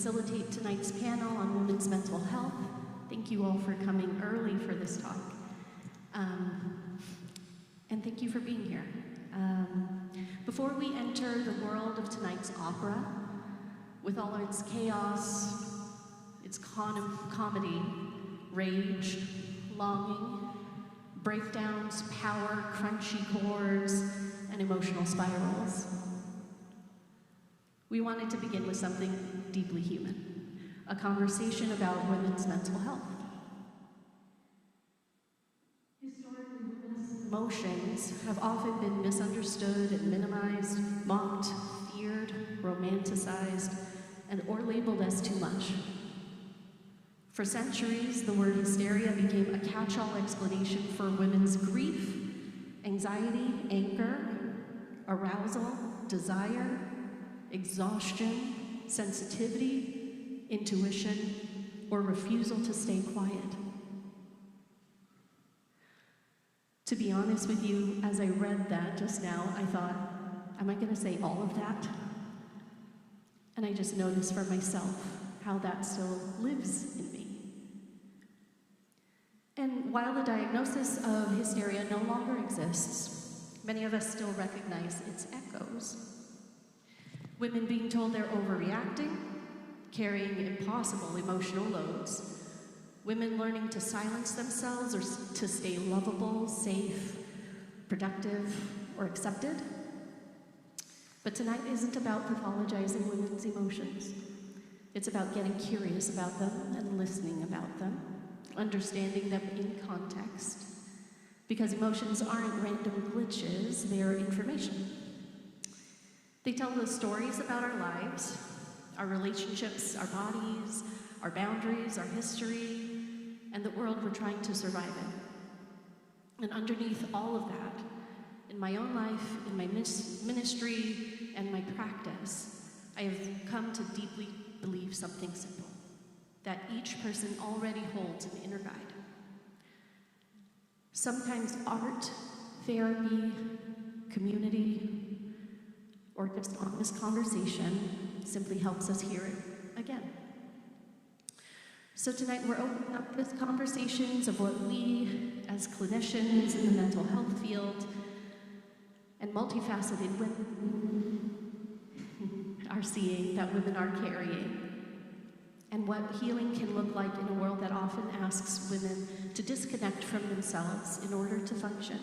facilitate tonight's panel on women's mental health. Thank you all for coming early for this talk. And thank you for being here. Before we enter the world of tonight's opera, with all of its chaos, its comedy, rage, longing, breakdowns, power, crunchy chords, and emotional spirals, we wanted to begin with something deeply human, a conversation about women's mental health. Historically, women's emotions have often been misunderstood and minimized, mocked, feared, romanticized, or labeled as too much. For centuries, the word hysteria became a catch-all explanation for women's grief, anxiety, anger, arousal, desire, exhaustion, sensitivity, intuition, or refusal to stay quiet. To be honest with you, as I read that just now, I thought, am I going to say all of that? And I just noticed for myself how that still lives in me. And while the diagnosis of hysteria no longer exists, many of us still recognize its echoes. Women being told they're overreacting, carrying impossible emotional loads, women learning to silence themselves or to stay lovable, safe, productive, or accepted. But tonight isn't about pathologizing women's emotions. It's about getting curious about them and listening about them, understanding them in context, because emotions aren't random glitches, they are information. They tell us stories about our lives, our relationships, our bodies, our boundaries, our history, and the world we're trying to survive in. And underneath all of that, in my own life, in my ministry, and my practice, I have come to deeply believe something simple, that each person already holds an inner guide. Sometimes art, therapy, community, or just honest conversation simply helps us hear it again. So tonight we're opening up with conversations of what we, as clinicians in the mental health field, and multifaceted women are seeing, that women are carrying, and what healing can look like in a world that often asks women to disconnect from themselves in order to function.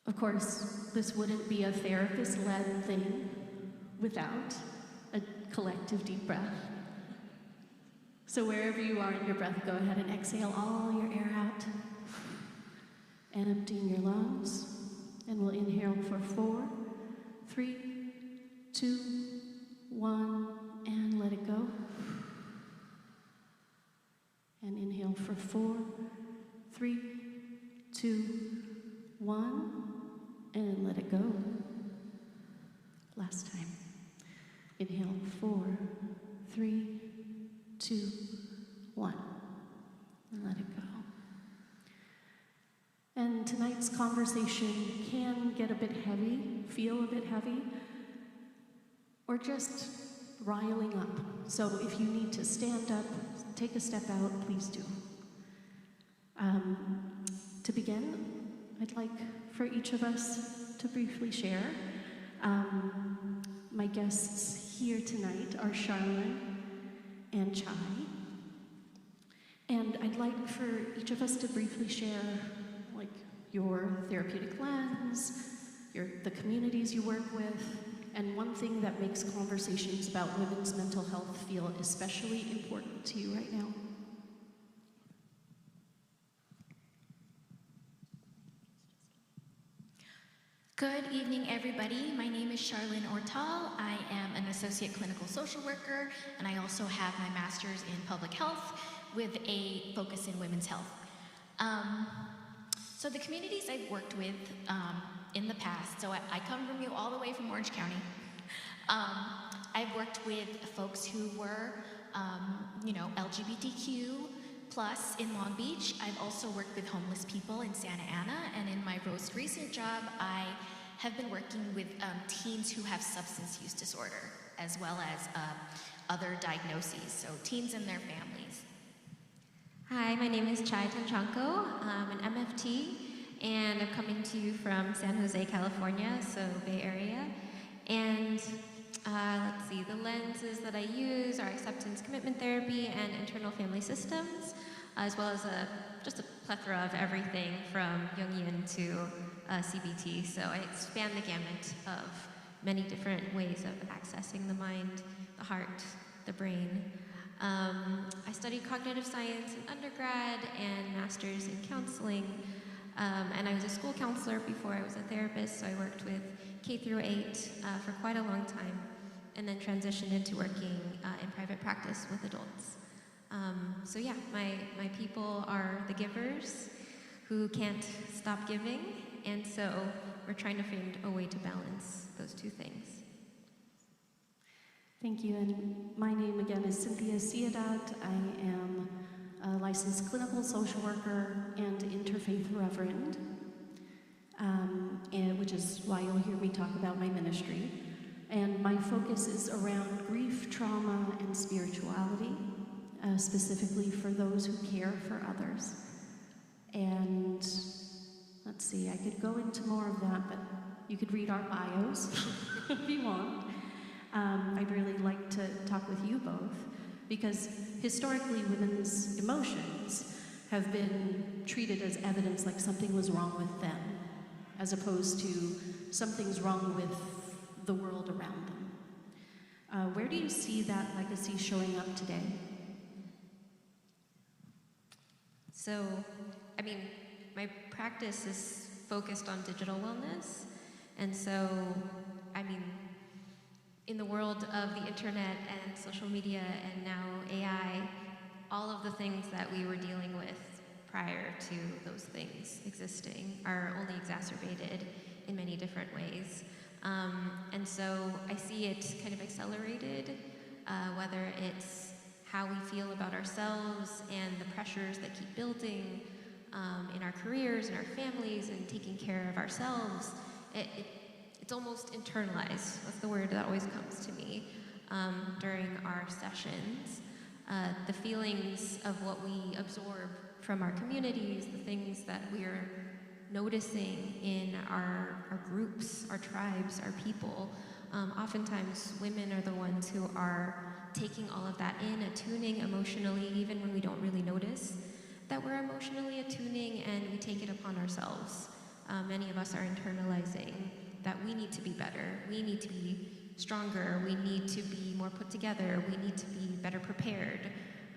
Of course, this wouldn't be a therapist-led thing without a collective deep breath. So wherever you are in your breath, go ahead and exhale all your air out, emptying your lungs, and we'll inhale for 4, 3, 2, 1, and let it go. And inhale for 4, 3, 2, 1, and let it go. Last time. Inhale 4, 3, 2, 1, and let it go. And tonight's conversation can get a bit heavy, feel a bit heavy, or just riling up. So if you need to stand up, take a step out, please do. To begin, I'd like for each of us to briefly share. My guests here tonight are Charlene and Chai. And I'd like for each of us to briefly share your therapeutic lens, the communities you work with, and one thing that makes conversations about women's mental health feel especially important to you right now. Good evening, everybody. My name is Charlene Ortal. I am an associate clinical social worker, and I also have my master's in public health with a focus in women's health. So the communities I've worked with in the past, so I come from you all the way from Orange County. I've worked with folks who were, LGBTQ plus in Long Beach. I've also worked with homeless people in Santa Ana, and in my most recent job, I have been working with teens who have substance use disorder, as well as other diagnoses, so teens and their families. Hi, my name is Chai Tanchanko. I'm an MFT, and I'm coming to you from San Jose, California, so Bay Area. And let's see, the lenses that I use are acceptance commitment therapy and internal family systems, as well as just a plethora of everything from Jungian to CBT. So I span the gamut of many different ways of accessing the mind, the heart, the brain. I studied cognitive science in undergrad and master's in counseling. And I was a school counselor before I was a therapist, so I worked with K through 8 for quite a long time, and then transitioned into working in private practice with adults. So yeah, my people are the givers who can't stop giving, and so we're trying to find a way to balance those two things. Thank you, and my name again is Cynthia Siadot. I am a licensed clinical social worker and interfaith reverend, which is why you'll hear me talk about my ministry. And my focus is around grief, trauma, and spirituality, specifically for those who care for others. And let's see, I could go into more of that, but you could read our bios if you want. I'd really like to talk with you both, because historically women's emotions have been treated as evidence like something was wrong with them, as opposed to something's wrong with the world around them. Where do you see that legacy showing up today? So, I mean, my practice is focused on digital wellness, and so, I mean, in the world of the internet and social media and now AI, all of the things that we were dealing with prior to those things existing are only exacerbated in many different ways. And so I see it kind of accelerated, whether it's how we feel about ourselves and the pressures that keep building in our careers and our families and taking care of ourselves. It's almost internalized. That's the word that always comes to me during our sessions. The feelings of what we absorb from our communities, the things that we're noticing in our groups, our tribes, our people. Oftentimes, women are the ones who are taking all of that in, attuning emotionally, even when we don't really notice that we're emotionally attuning, and we take it upon ourselves. Many of us are internalizing that we need to be better, we need to be stronger, we need to be more put together, we need to be better prepared.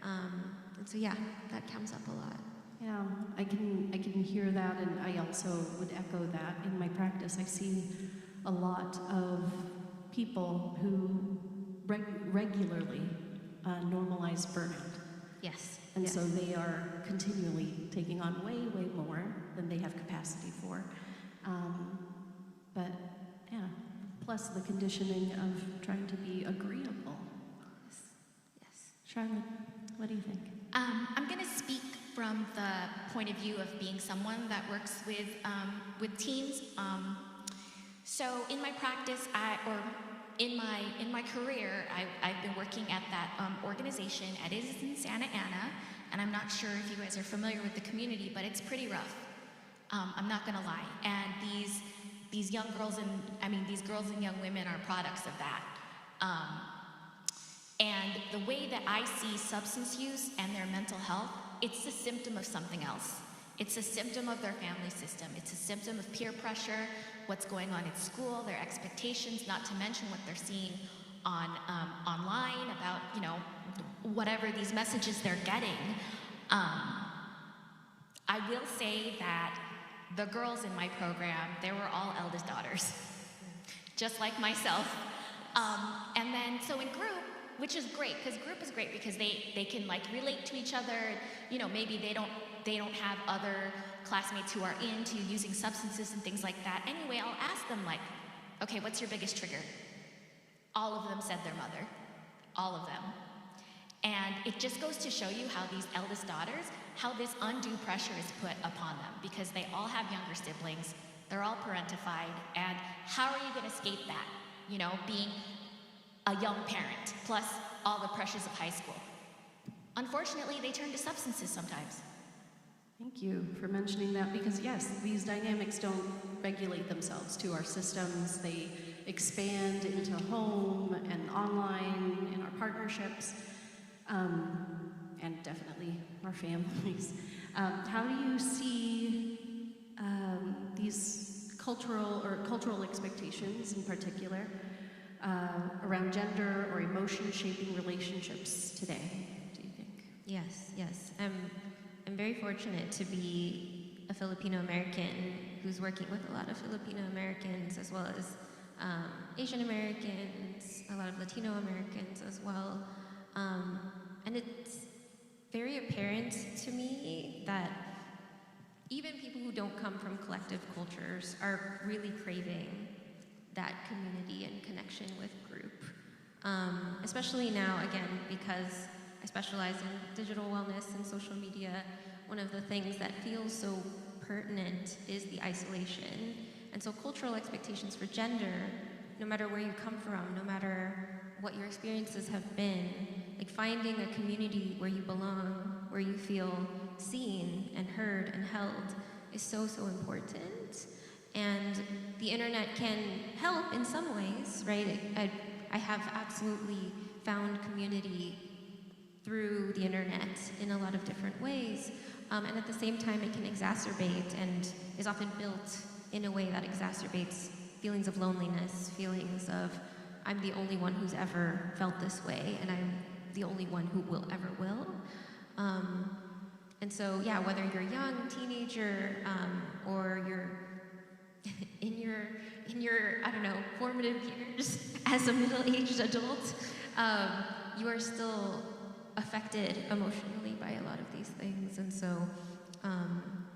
And so yeah, that comes up a lot. Yeah, I can hear that, and I also would echo that. In my practice, I see a lot of people who regularly normalize burnout. Yes. And yes. so they are continually taking on way, way more than they have capacity for. But yeah, plus the conditioning of trying to be agreeable. Yes. Charlotte, what do you think? I'm going to speak from the point of view of being someone that works with teens. So in my practice, in my career, I've been working at that organization. It is in Santa Ana, and I'm not sure if you guys are familiar with the community, but it's pretty rough. I'm not going to lie. And these young girls these girls and young women are products of that. And the way that I see substance use and their mental health, it's a symptom of something else. It's a symptom of their family system. It's a symptom of peer pressure, what's going on at school, their expectations, not to mention what they're seeing on online about, whatever these messages they're getting. I will say that the girls in my program, they were all eldest daughters, just like myself. And then, so in group, which is great, because group is great because they can relate to each other. Maybe they don't have other classmates who are into using substances and things like that. Anyway, I'll ask them okay, what's your biggest trigger? All of them said their mother, all of them. And it just goes to show you how these eldest daughters, how this undue pressure is put upon them, because they all have younger siblings. They're all parentified, and how are you going to escape that? You know, being a young parent, plus all the pressures of high school. Unfortunately, they turn to substances sometimes. Thank you for mentioning that, because yes, these dynamics don't regulate themselves to our systems. They expand into home and online in our partnerships, and definitely our families. How do you see these cultural expectations in particular around gender or emotion shaping relationships today, do you think? Yes. I'm very fortunate to be a Filipino American who's working with a lot of Filipino Americans, as well as Asian Americans, a lot of Latino Americans as well. And it's very apparent to me that even people who don't come from collective cultures are really craving that community and connection with group. Especially now, again, because I specialize in digital wellness and social media, one of the things that feels so pertinent is the isolation. And so cultural expectations for gender, no matter where you come from, no matter what your experiences have been, like finding a community where you belong, where you feel seen and heard and held is so important. And the internet can help in some ways, right? I have absolutely found community through the internet in a lot of different ways. And at the same time, it can exacerbate and is often built in a way that exacerbates feelings of loneliness, feelings of, I'm the only one who's ever felt this way, and I'm the only one who will ever will. And so, yeah, whether you're a young teenager or you're in your I don't know, formative years as a middle-aged adult, you are still affected emotionally by a lot of these things. And so,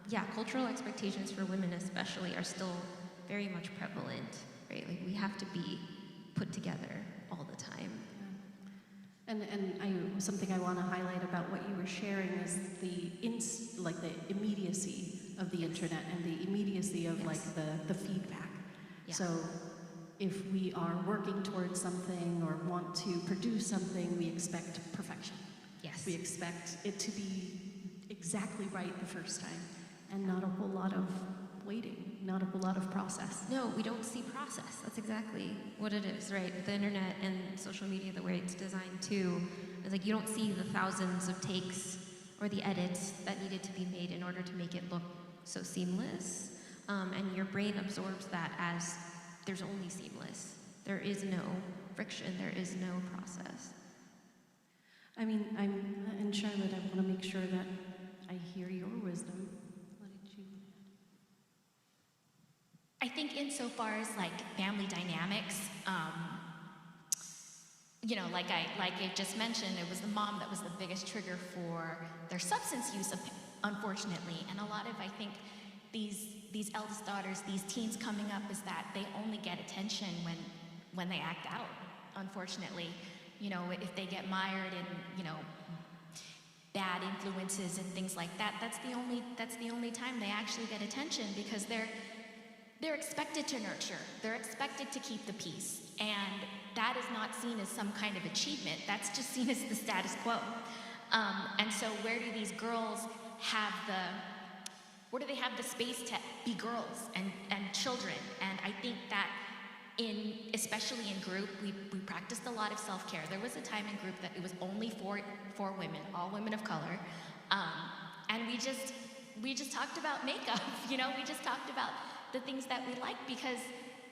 yeah, cultural expectations for women especially are still very much prevalent, right? Like we have to be put together all the time. And something I want to highlight about what you were sharing is the immediacy of the internet and the immediacy of like the feedback. Yeah. So if we are working towards something or want to produce something, we expect perfection. Yes. We expect it to be exactly right the first time, and not a whole lot of waiting, not a whole lot of process. No, we don't see process. That's exactly what it is, right? The internet and social media, the way it's designed too, is like you don't see the thousands of takes or the edits that needed to be made in order to make it look so seamless. And your brain absorbs that as there's only seamless. There is no friction, there is no process. I mean, and Charlotte, I want to make sure that I hear your wisdom. What did you I think insofar as like family dynamics, you know, like I just mentioned, it was the mom that was the biggest trigger for their substance use, unfortunately. And a lot of, I think, these eldest daughters, these teens coming up, is that they only get attention when they act out, unfortunately. You know, if they get mired in, you know, bad influences and things like that, that's the only time they actually get attention, because they're expected to nurture, they're expected to keep the peace, and that is not seen as some kind of achievement. That's just seen as the status quo. And so where do these girls have where do they have the space to be girls and children? And I think that especially in group, we practiced a lot of self-care. There was a time in group that it was only for women, all women of color, and we just talked about makeup. You know, we just talked about the things that we like, because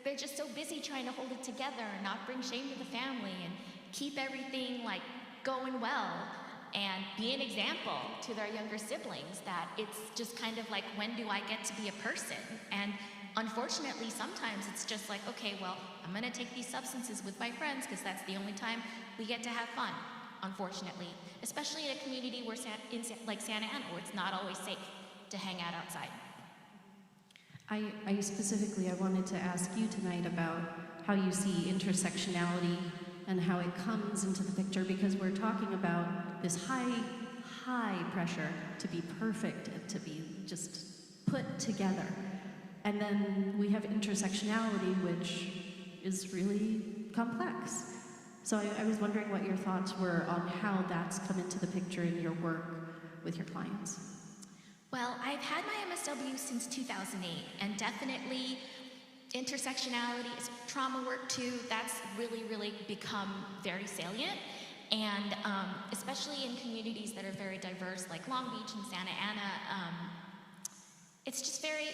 they're just so busy trying to hold it together and not bring shame to the family and keep everything like going well and be an example to their younger siblings, that it's just kind of like, when do I get to be a person? And unfortunately, sometimes it's just like, okay, well, I'm gonna take these substances with my friends because that's the only time we get to have fun, unfortunately. Especially in a community where like Santa Ana, where it's not always safe to hang out outside. I specifically, I wanted to ask you tonight about how you see intersectionality and how it comes into the picture, because we're talking about this high pressure to be perfect, to be just put together. And then we have intersectionality, which is really complex. So I was wondering what your thoughts were on how that's come into the picture in your work with your clients. Well, I've had my MSW since 2008, and definitely intersectionality, trauma work too, that's really, really become very salient. And especially in communities that are very diverse, like Long Beach and Santa Ana, it's just very,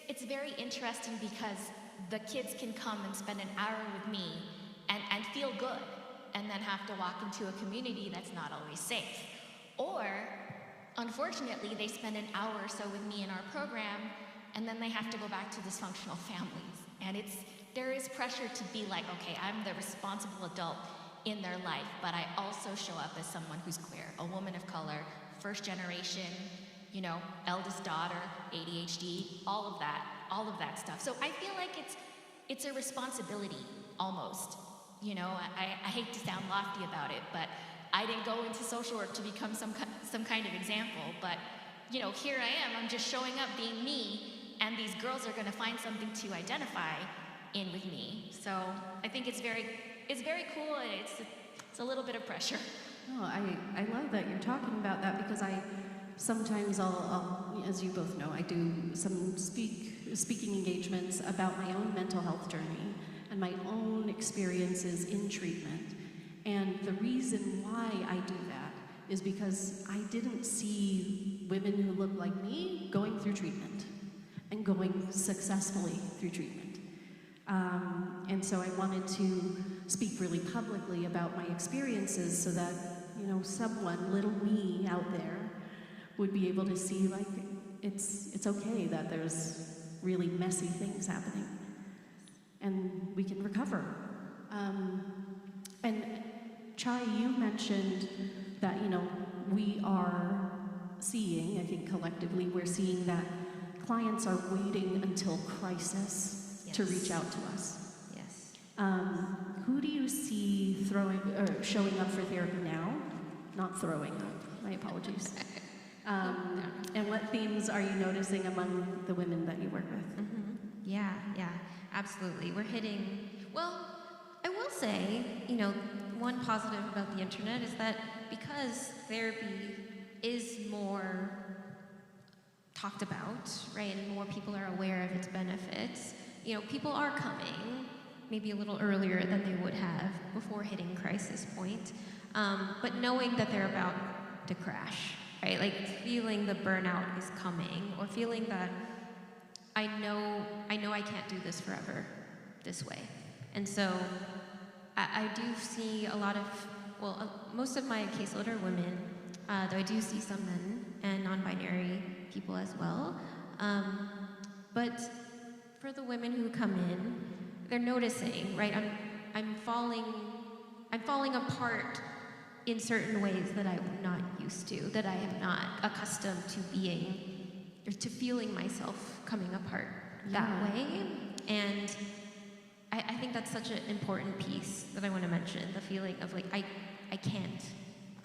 it's very interesting because the kids can come and spend an hour with me and feel good, and then have to walk into a community that's not always safe. Or, unfortunately, they spend an hour or so with me in our program, and then they have to go back to dysfunctional families. And there is pressure to be like, okay, I'm the responsible adult in their life, but I also show up as someone who's queer, a woman of color, first generation, eldest daughter, ADHD, all of that stuff. So I feel like it's a responsibility, almost. I hate to sound lofty about it, but I didn't go into social work to become some kind of example, but, here I am, I'm just showing up being me, and these girls are gonna find something to identify in with me. So I think it's very cool, and it's a little bit of pressure. Oh, I love that you're talking about that, because sometimes I'll, as you both know, I do some speaking engagements about my own mental health journey and my own experiences in treatment. And the reason why I do that is because I didn't see women who look like me going through treatment and going successfully through treatment. And so I wanted to speak really publicly about my experiences so that, someone, little me out there, would be able to see, like, it's okay that there's really messy things happening, and we can recover. And Chai, you mentioned that, we are seeing, I think collectively, we're seeing that clients are waiting until crisis to reach out to us. Yes. Who do you see showing up for therapy now? Not throwing up, my apologies. And what themes are you noticing among the women that you work with? Mm-hmm. Yeah, absolutely. We're hitting, well, I will say, one positive about the internet is that because therapy is more talked about, right, and more people are aware of its benefits, people are coming maybe a little earlier than they would have before hitting crisis point, but knowing that they're about to crash, right? Like feeling the burnout is coming, or feeling that I know I can't do this forever this way. And so I do see a lot of, most of my caseload are women, though I do see some men and non-binary people as well. But for the women who come in, they're noticing, right? I'm falling apart in certain ways that I'm not used to, that I am not accustomed to being, or to feeling myself coming apart that way. And I think that's such an important piece that I want to mention, the feeling of like, I can't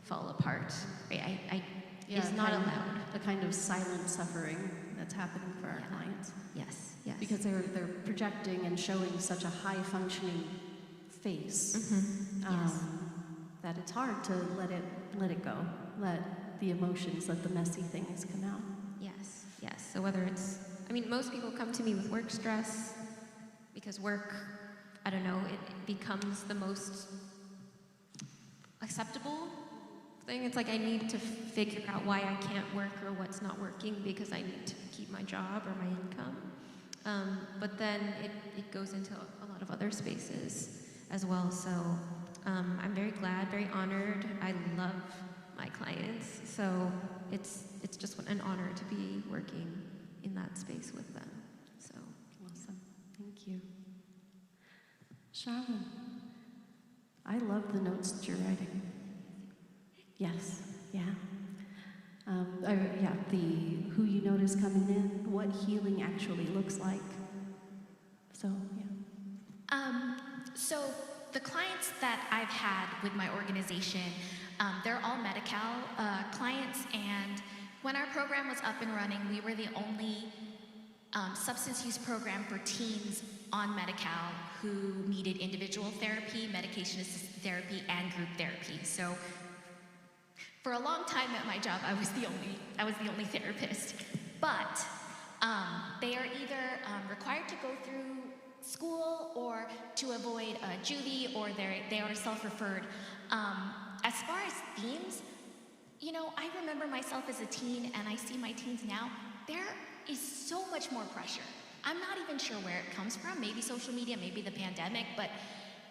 fall apart, right? It's not allowed. The kind of silent suffering that's happening for our clients. Yes. Because they're projecting and showing such a high functioning face, that it's hard to let it go, let the emotions, let the messy things come out. Yes. So whether it's, most people come to me with work stress, because work, I don't know, it becomes the most acceptable thing. It's like I need to figure out why I can't work or what's not working because I need to keep my job or my income. But then it goes into a lot of other spaces as well. So I'm very glad, very honored. I love my clients. So it's just an honor to be working in that space with them. So awesome. Thank you. Charlotte, I love the notes that you're writing. Yes, yeah. The who you notice coming in, what healing actually looks like. So, yeah. So the clients that I've had with my organization, they're all Medi-Cal clients, and when our program was up and running, we were the only substance use program for teens on Medi-Cal who needed individual therapy, medication-assisted therapy, and group therapy. So for a long time at my job, I was the only therapist. But they are either required to go through school or to avoid juvie, or they are self-referred. As far as themes, you know, I remember myself as a teen, and I see my teens now. There is so much more pressure. I'm not even sure where it comes from. Maybe social media, maybe the pandemic, but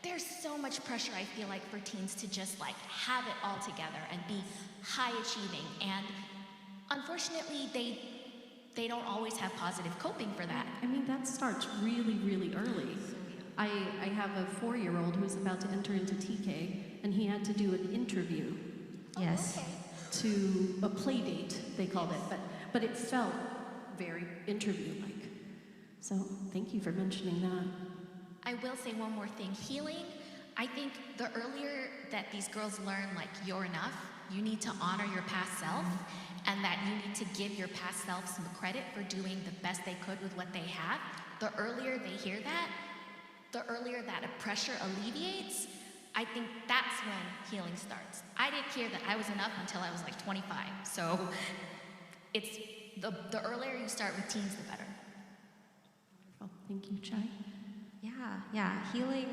there's so much pressure, I feel like, for teens to just like have it all together and be high achieving. And unfortunately, they don't always have positive coping for that. I mean, that starts really, really early. I have a 4-year-old who's about to enter into TK, and he had to do an interview. Yes. To a play date, they called it, but it felt very interview-like. So thank you for mentioning that. I will say one more thing. Healing, I think the earlier that these girls learn, like, you're enough, you need to honor your past self, and that you need to give your past self some credit for doing the best they could with what they have, the earlier they hear that, the earlier that pressure alleviates, I think that's when healing starts. I didn't hear that I was enough until I was like 25. So it's the earlier you start with teens, the better. Wonderful. Thank you, Chai. Yeah. Healing,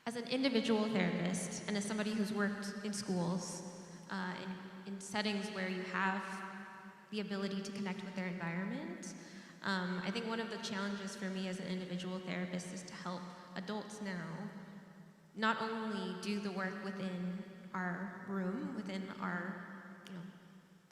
as an individual therapist and as somebody who's worked in schools, in settings where you have the ability to connect with their environment, I think one of the challenges for me as an individual therapist is to help adults now not only do the work within our room, within our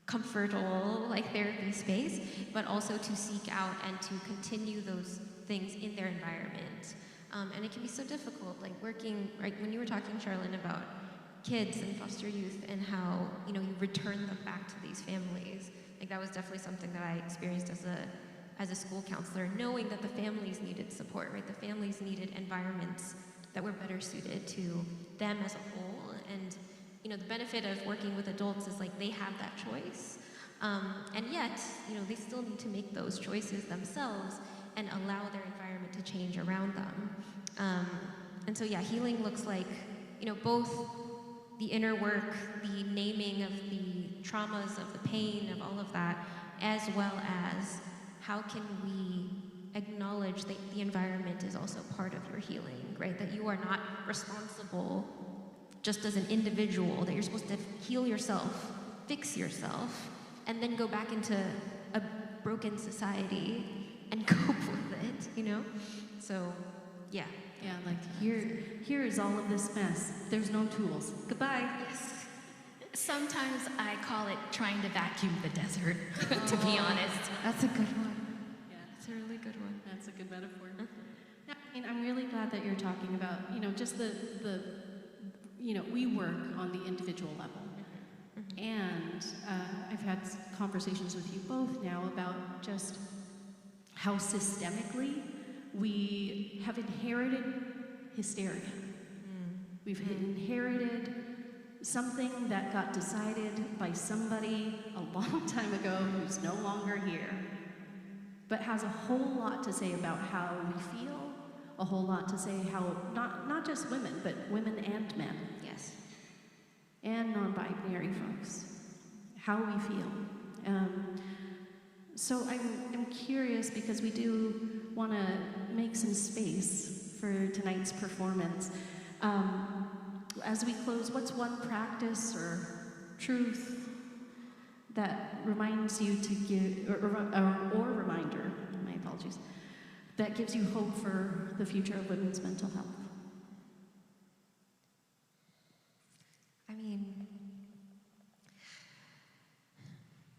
comfortable therapy space, but also to seek out and to continue those things in their environment. And it can be so difficult, working, when you were talking, Charlene, about kids and foster youth and how you return them back to these families. That was definitely something that I experienced as a school counselor, knowing that the families needed support, right? The families needed environments that were better suited to them as a whole. And the benefit of working with adults is they have that choice. And yet, they still need to make those choices themselves and allow their environment to change around them. And so, healing looks like, both the inner work, the naming of the traumas, of the pain, of all of that, as well as how can we acknowledge that the environment is also part of your healing, right? That you are not responsible just as an individual, that you're supposed to heal yourself, fix yourself, and then go back into a broken society and cope with it, So, yeah. Yeah, here is all of this mess. There's no tools. Goodbye. Yes. Sometimes I call it trying to vacuum the desert, to be honest. That's a good one. Yeah, it's a really good one. That's a good metaphor. Yeah, I'm really glad that you're talking about, just the we work on the individual level. Mm-hmm. And I've had conversations with you both now about just how systemically we have inherited hysteria. We've inherited something that got decided by somebody a long time ago who's no longer here, but has a whole lot to say about how we feel, a whole lot to say how, not just women, but women and men. Yes. And non-binary folks, how we feel. So I'm curious, because we do want to make some space for tonight's performance. As we close, what's one practice or truth that reminds you to give, or reminder, my apologies, that gives you hope for the future of women's mental health?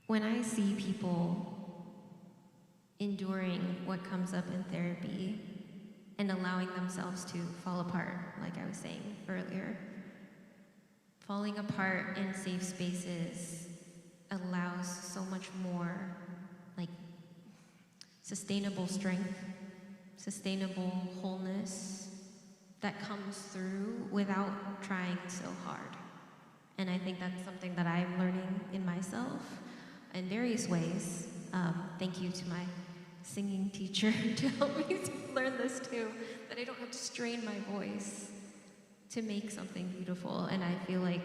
When I see people enduring what comes up in therapy and allowing themselves to fall apart, like I was saying earlier, falling apart in safe spaces allows so much more sustainable strength, sustainable wholeness that comes through without trying so hard. And I think that's something that I'm learning in myself in various ways. Thank you to my singing teacher to help me learn this too, that I don't have to strain my voice to make something beautiful. And I feel like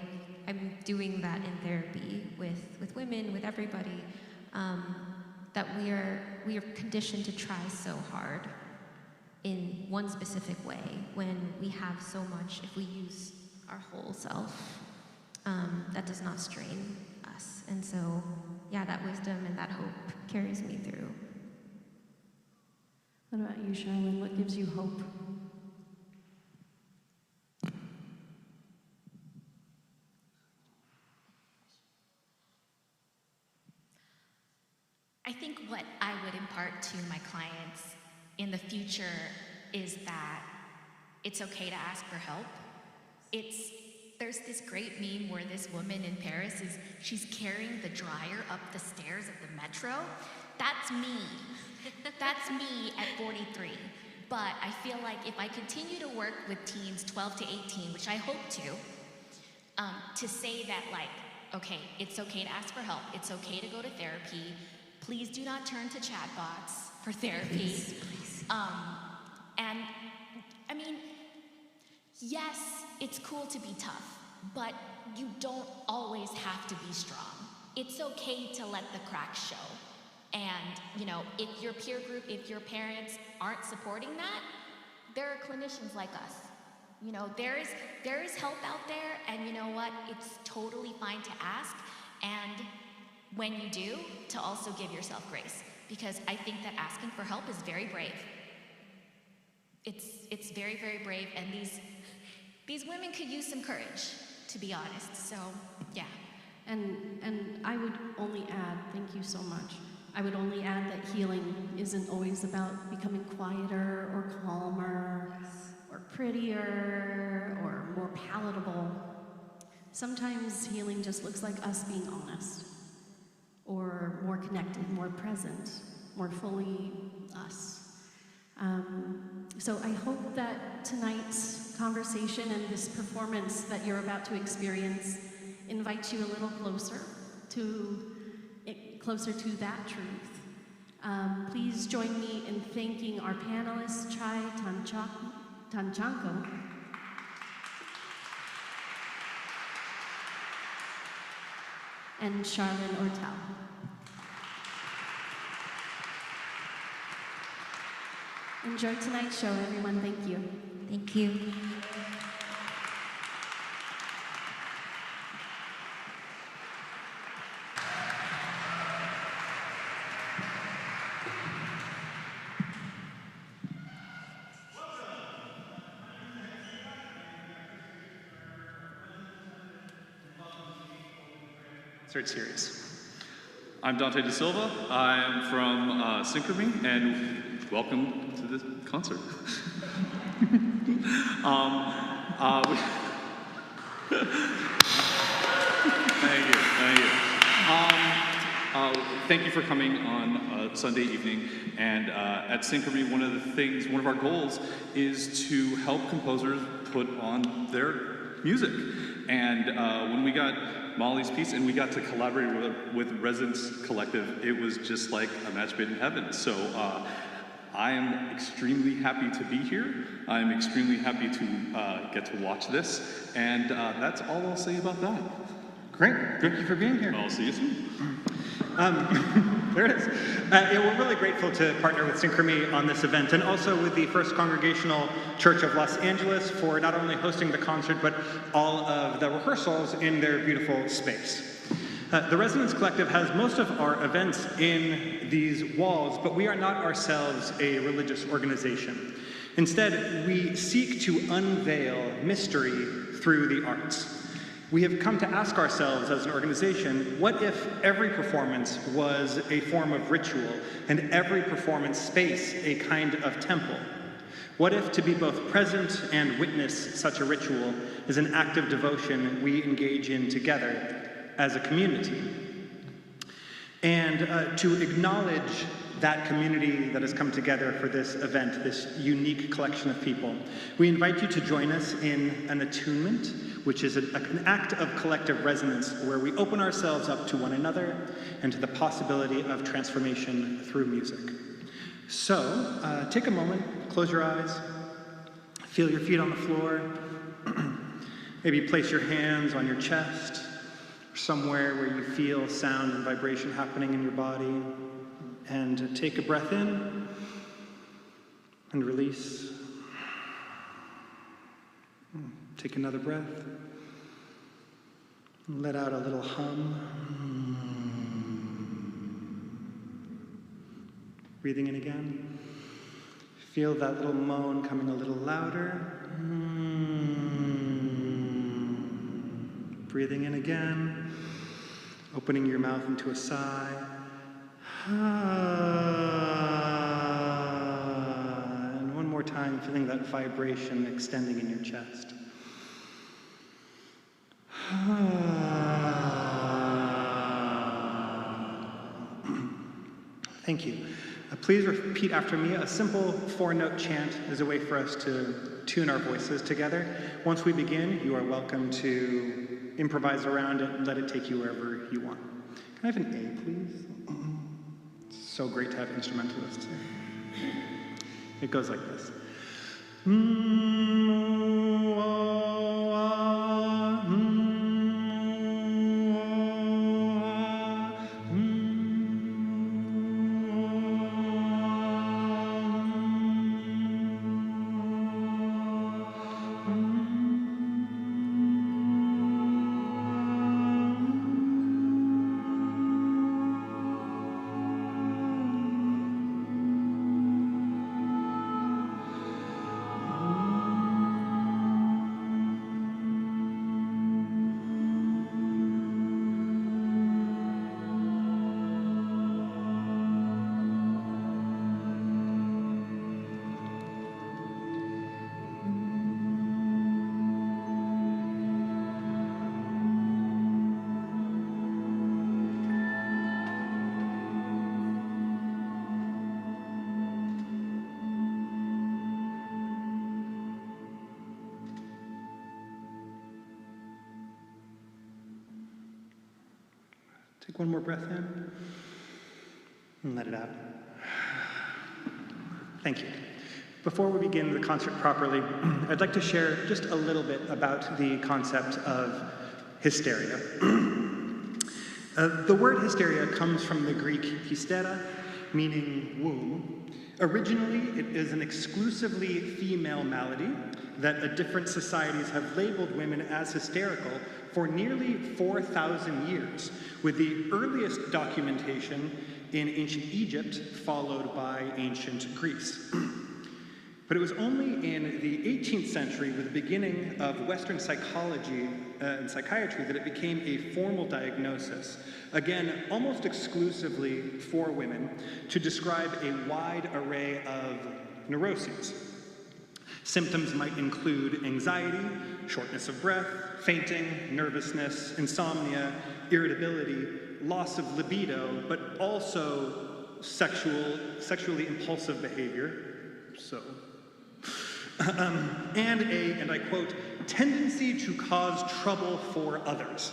I'm doing that in therapy with women, with everybody, that we are conditioned to try so hard in one specific way when we have so much, if we use our whole self, that does not strain us. And so, yeah, that wisdom and that hope carries me through. What about you, Charlene? What gives you hope? I think what I would impart to my clients in the future is that it's okay to ask for help. There's this great meme where this woman in Paris she's carrying the dryer up the stairs of the metro. That's me. That's me at 43. But I feel like if I continue to work with teens 12 to 18, which I hope to say that, like, okay, it's okay to ask for help. It's okay to go to therapy. Please do not turn to chatbots for therapy. Please. And I mean, yes, it's cool to be tough, but you don't always have to be strong. It's okay to let the cracks show. And, you know, if your peer group, if your parents aren't supporting that, there are clinicians like us. You know, there is help out there, and you know what? It's totally fine to ask, and when you do, to also give yourself grace, because I think that asking for help is very brave. It's very, very brave, and these women could use some courage, to be honest. So, yeah. And I would only add, thank you so much. I would only add that healing isn't always about becoming quieter or calmer or prettier or more palatable. Sometimes healing just looks like us being honest or more connected, more present, more fully us. So I hope that tonight's conversation and this performance that you're about to experience invites you a little closer to that truth. Please join me in thanking our panelists, Chai Tanchanko, and Charlene Ortel. Enjoy tonight's show, everyone. Thank you. Thank you. Start series. I'm Dante De Silva. I'm from Synchromy, and welcome to this concert. Thank you. Thank you for coming on Sunday evening. And at Synchromy, one of our goals is to help composers put on their music. And when we got Molly's piece and we got to collaborate with Resonance Collective, it was just like a match made in heaven. So I am extremely happy to be here. I'm extremely happy to get to watch this. And that's all I'll say about that. Great. Thank you for being here. I'll see you soon. There it is. We're really grateful to partner with Synchromy on this event, and also with the First Congregational Church of Los Angeles for not only hosting the concert, but all of the rehearsals in their beautiful space. The Resonance Collective has most of our events in these walls, but we are not ourselves a religious organization. Instead, we seek to unveil mystery through the arts. We have come to ask ourselves as an organization, what if every performance was a form of ritual and every performance space a kind of temple? What if to be both present and witness such a ritual is an act of devotion we engage in together as a community? And to acknowledge that community that has come together for this event, this unique collection of people. We invite you to join us in an attunement, which is an act of collective resonance where we open ourselves up to one another and to the possibility of transformation through music. So, take a moment, close your eyes, feel your feet on the floor, maybe place your hands on your chest, or somewhere where you feel sound and vibration happening in your body, and take a breath in and release. Take another breath. Let out a little hum. Breathing in again. Feel that little moan coming a little louder. Breathing in again. Opening your mouth into a sigh. And one more time, feeling that vibration extending in your chest. Thank you. Please repeat after me. A simple 4-note chant is a way for us to tune our voices together. Once we begin, you are welcome to improvise around it and let it take you wherever you want. Can I have an A, please? It's so great to have instrumentalists here. It goes like this. Take one more breath in and let it out. Thank you. Before we begin the concert properly, I'd like to share just a little bit about the concept of hysteria. The word hysteria comes from the Greek hystera, meaning womb. Originally, it is an exclusively female malady that different societies have labeled women as hysterical for nearly 4,000 years, with the earliest documentation in ancient Egypt, followed by ancient Greece. But it was only in the 18th century, with the beginning of Western psychology and psychiatry, that it became a formal diagnosis, again, almost exclusively for women, to describe a wide array of neuroses. Symptoms might include anxiety, shortness of breath, fainting, nervousness, insomnia, irritability, loss of libido, but also sexually impulsive behavior, and I quote, tendency to cause trouble for others.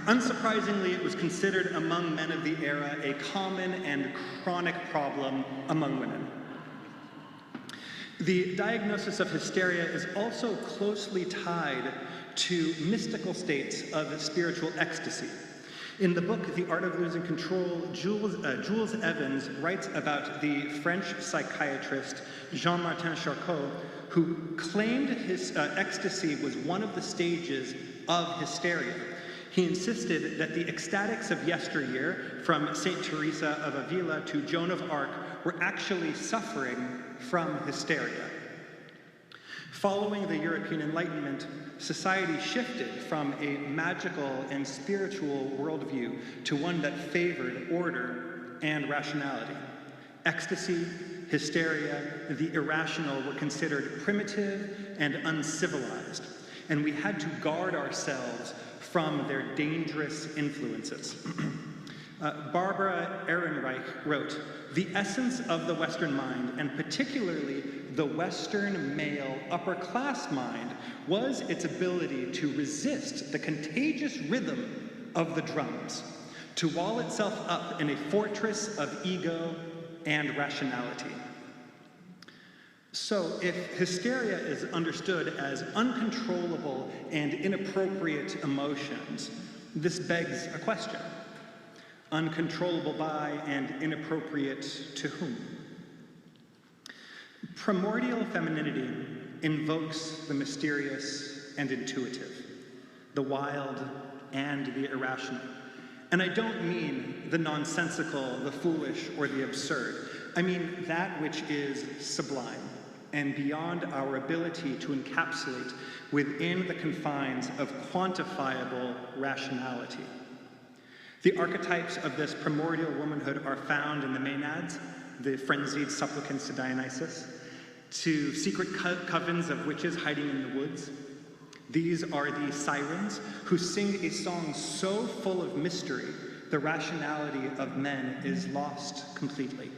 Unsurprisingly, it was considered among men of the era a common and chronic problem among women. The diagnosis of hysteria is also closely tied to mystical states of spiritual ecstasy. In the book, The Art of Losing Control, Jules Evans writes about the French psychiatrist Jean-Martin Charcot, who claimed his ecstasy was one of the stages of hysteria. He insisted that the ecstatics of yesteryear, from Saint Teresa of Avila to Joan of Arc, were actually suffering from hysteria. Following the European Enlightenment, society shifted from a magical and spiritual worldview to one that favored order and rationality. Ecstasy, hysteria, the irrational were considered primitive and uncivilized, and we had to guard ourselves from their dangerous influences. Barbara Ehrenreich wrote, "The essence of the Western mind, and particularly the Western male upper-class mind, was its ability to resist the contagious rhythm of the drums, to wall itself up in a fortress of ego and rationality." So, if hysteria is understood as uncontrollable and inappropriate emotions, this begs a question. Uncontrollable by and inappropriate to whom? Primordial femininity invokes the mysterious and intuitive, the wild and the irrational. And I don't mean the nonsensical, the foolish, or the absurd. I mean that which is sublime and beyond our ability to encapsulate within the confines of quantifiable rationality. The archetypes of this primordial womanhood are found in the Maenads, the frenzied supplicants to Dionysus, to secret covens of witches hiding in the woods. These are the sirens who sing a song so full of mystery, the rationality of men is lost completely.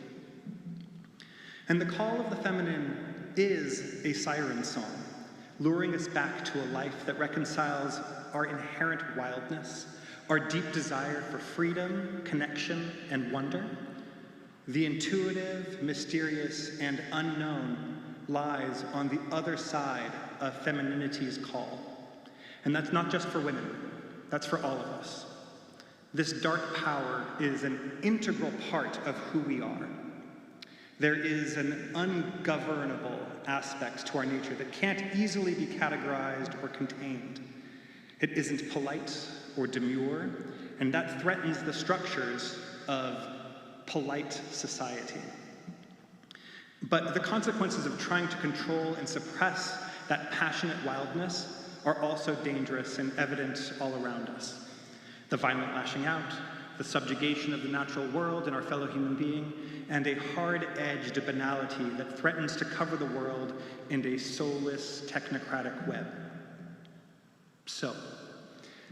And the call of the feminine is a siren song, luring us back to a life that reconciles our inherent wildness, our deep desire for freedom, connection, and wonder. The intuitive, mysterious, and unknown lies on the other side of femininity's call. And that's not just for women, that's for all of us. This dark power is an integral part of who we are. There is an ungovernable aspect to our nature that can't easily be categorized or contained. It isn't polite or demure, and that threatens the structures of polite society. But the consequences of trying to control and suppress that passionate wildness are also dangerous and evident all around us. The violent lashing out, the subjugation of the natural world and our fellow human being, and a hard-edged banality that threatens to cover the world in a soulless, technocratic web. So,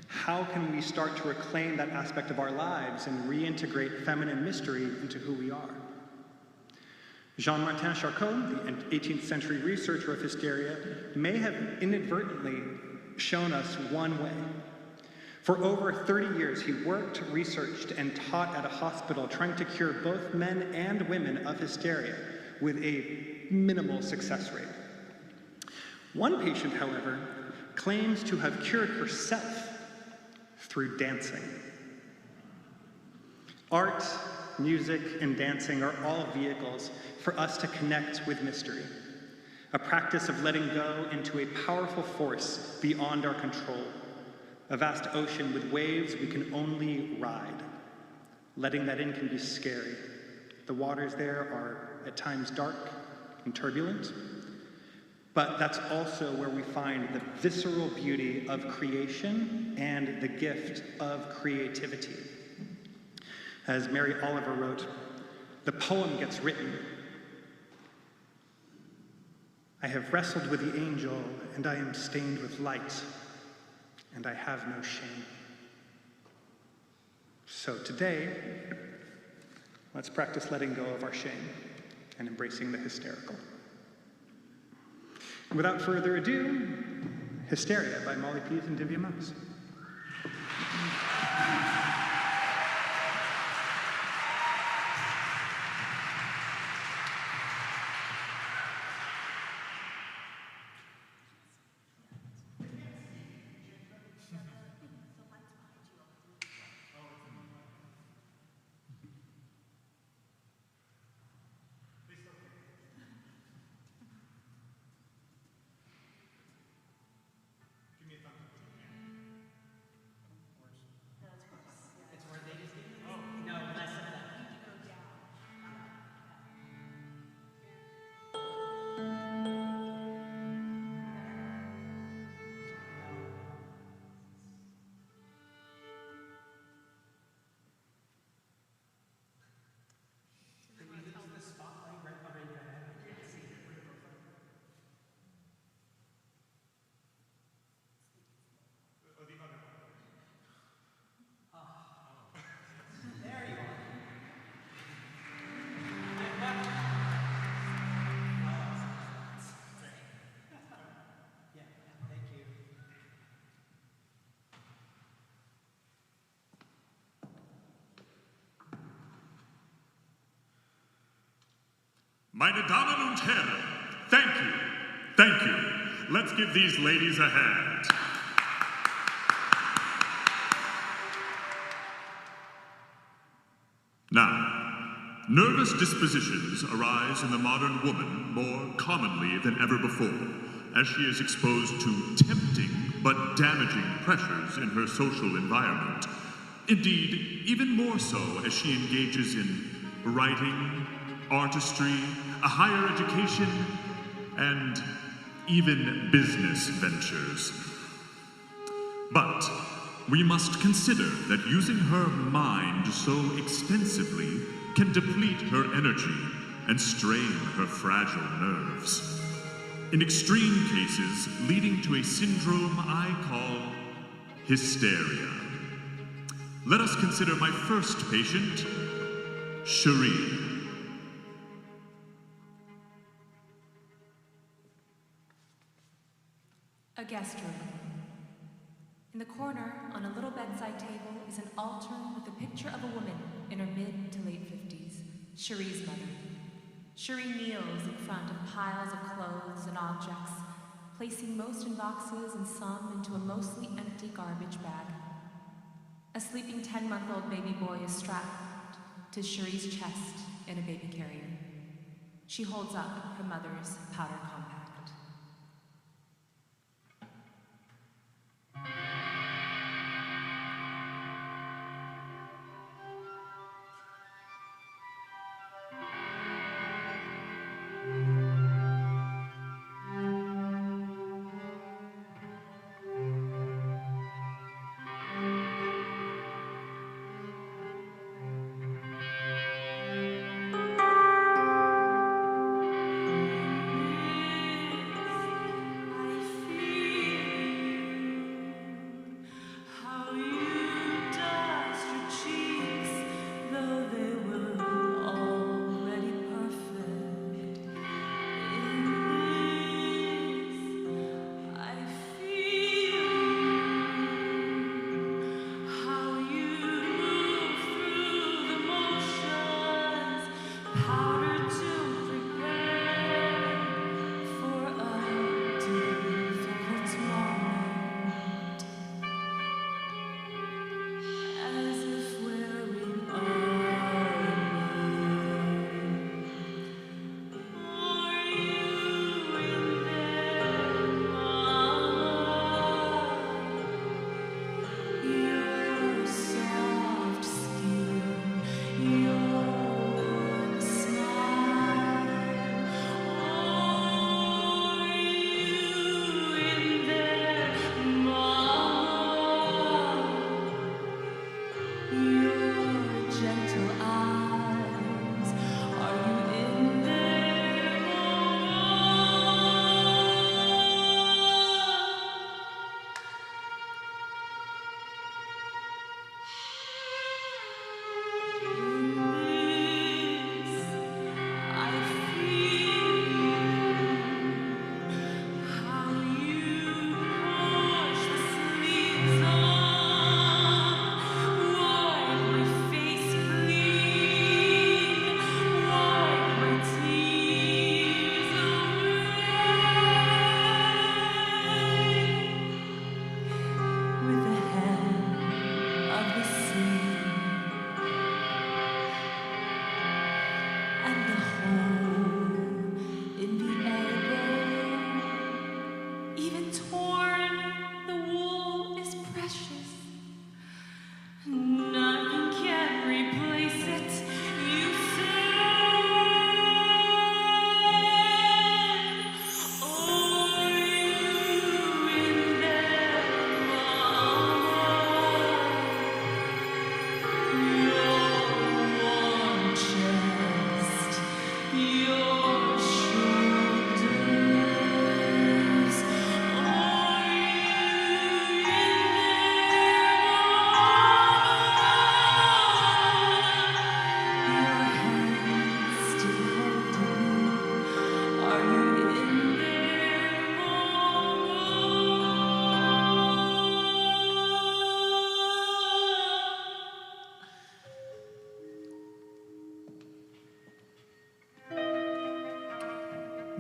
how can we start to reclaim that aspect of our lives and reintegrate feminine mystery into who we are? Jean-Martin Charcot, the 18th century researcher of hysteria, may have inadvertently shown us one way. For over 30 years, he worked, researched, and taught at a hospital trying to cure both men and women of hysteria with a minimal success rate. One patient, however, claims to have cured herself through dancing. Art, music, and dancing are all vehicles for us to connect with mystery, a practice of letting go into a powerful force beyond our control, a vast ocean with waves we can only ride. Letting that in can be scary. The waters there are at times dark and turbulent, but that's also where we find the visceral beauty of creation and the gift of creativity. As Mary Oliver wrote, the poem gets written. I have wrestled with the angel, and I am stained with light, and I have no shame. So today, let's practice letting go of our shame and embracing the hysterical. Without further ado, Hysteria by Molly Pease and Divya Mouse. Meine Damen und Herren, thank you. Thank you. Let's give these ladies a hand. Now, nervous dispositions arise in the modern woman more commonly than ever before, as she is exposed to tempting but damaging pressures in her social environment. Indeed, even more so as she engages in writing, artistry, a higher education, and even business ventures. But we must consider that using her mind so extensively can deplete her energy and strain her fragile nerves. In extreme cases, leading to a syndrome I call hysteria. Let us consider my first patient, Cherie. A guest room. In the corner, on a little bedside table, is an altar with a picture of a woman in her mid to late 50s, Cherie's mother. Cherie kneels in front of piles of clothes and objects, placing most in boxes and some into a mostly empty garbage bag. A sleeping 10-month-old baby boy is strapped to Cherie's chest in a baby carrier. She holds up her mother's powder compact.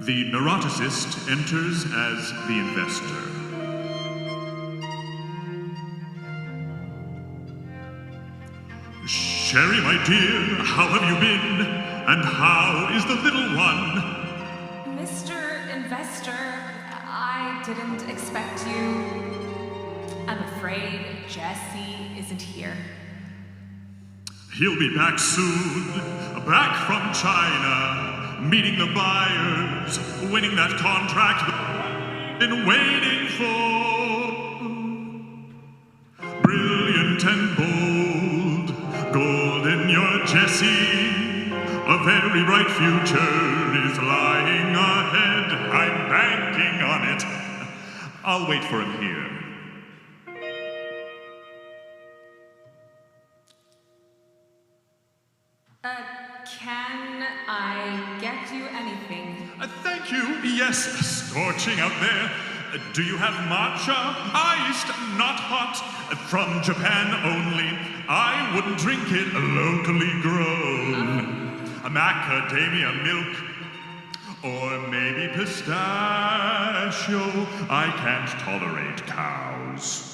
The neuroticist enters as the investor. Cherie, my dear, how have you been? And how is the little one? Mr. Investor, I didn't expect you. I'm afraid Jesse isn't here. He'll be back soon. Back from China, meeting the buyers, winning that contract we've been waiting for. Brilliant and bold, golden your Jesse. A very bright future is lying ahead. I'm banking on it. I'll wait for him here. Can I get you anything? Thank you. Yes, scorching out there. Do you have matcha? Iced, not hot. From Japan only. I wouldn't drink it, locally grown. Macadamia milk. Or maybe pistachio. I can't tolerate cows.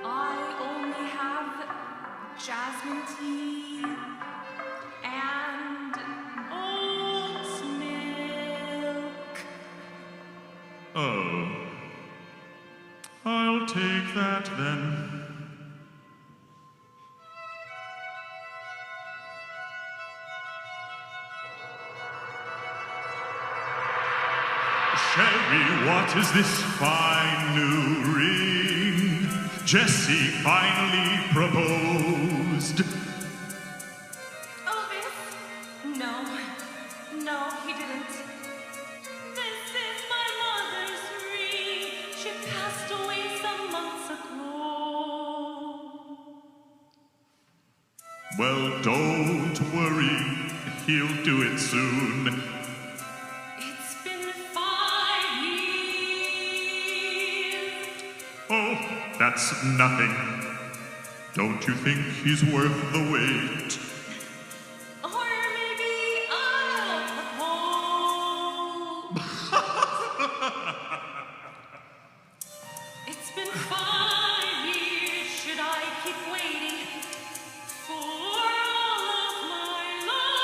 I only have jasmine tea and oat milk. Oh. I'll take that then. Cherie, what is this fine new ring? Jesse finally proposed. Oh, this? No, he didn't. This is my mother's ring. She passed away some months ago. Well, don't worry. He'll do it soon. It's been 5 years. Oh, that's nothing. Don't you think he's worth the wait? Or maybe I'll propose. It's been 5 years. Should I keep waiting for all of my life?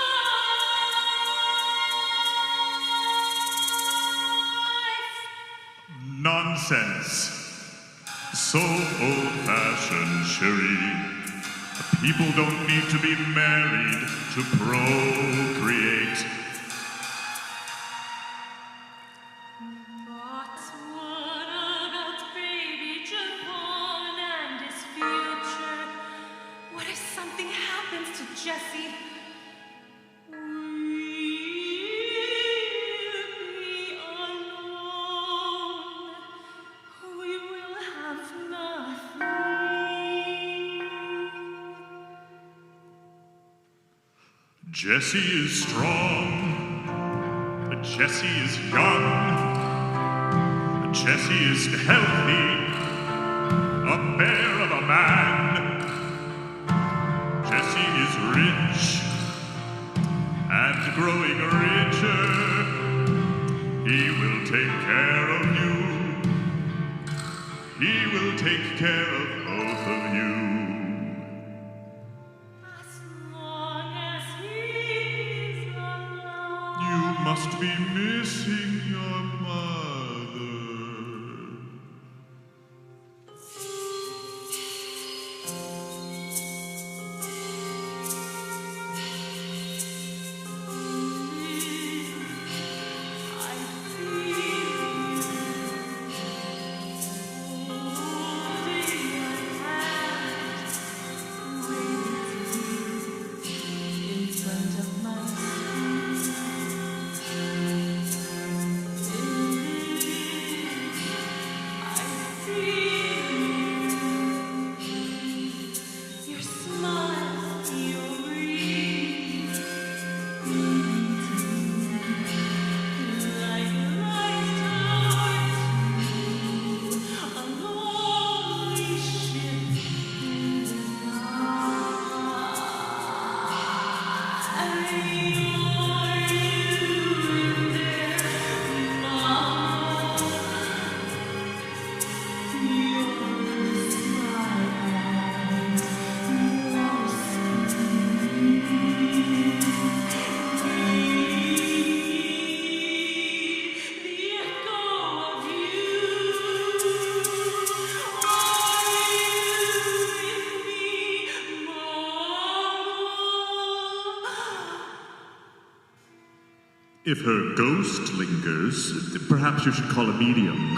Nonsense. So old-fashioned, Cherie. People don't need to be married to procreate. But what about baby Japan and his future? What if something happens to Jesse? We'll be alone. We will have nothing. Jesse is strong. Jesse is young. Jesse is healthy. A bear of a man. Jesse is rich and growing richer. He will take care of you. He will take care of both of you. As long as he's alive. You must be missing your mother. In If her ghost lingers, perhaps you should call a medium.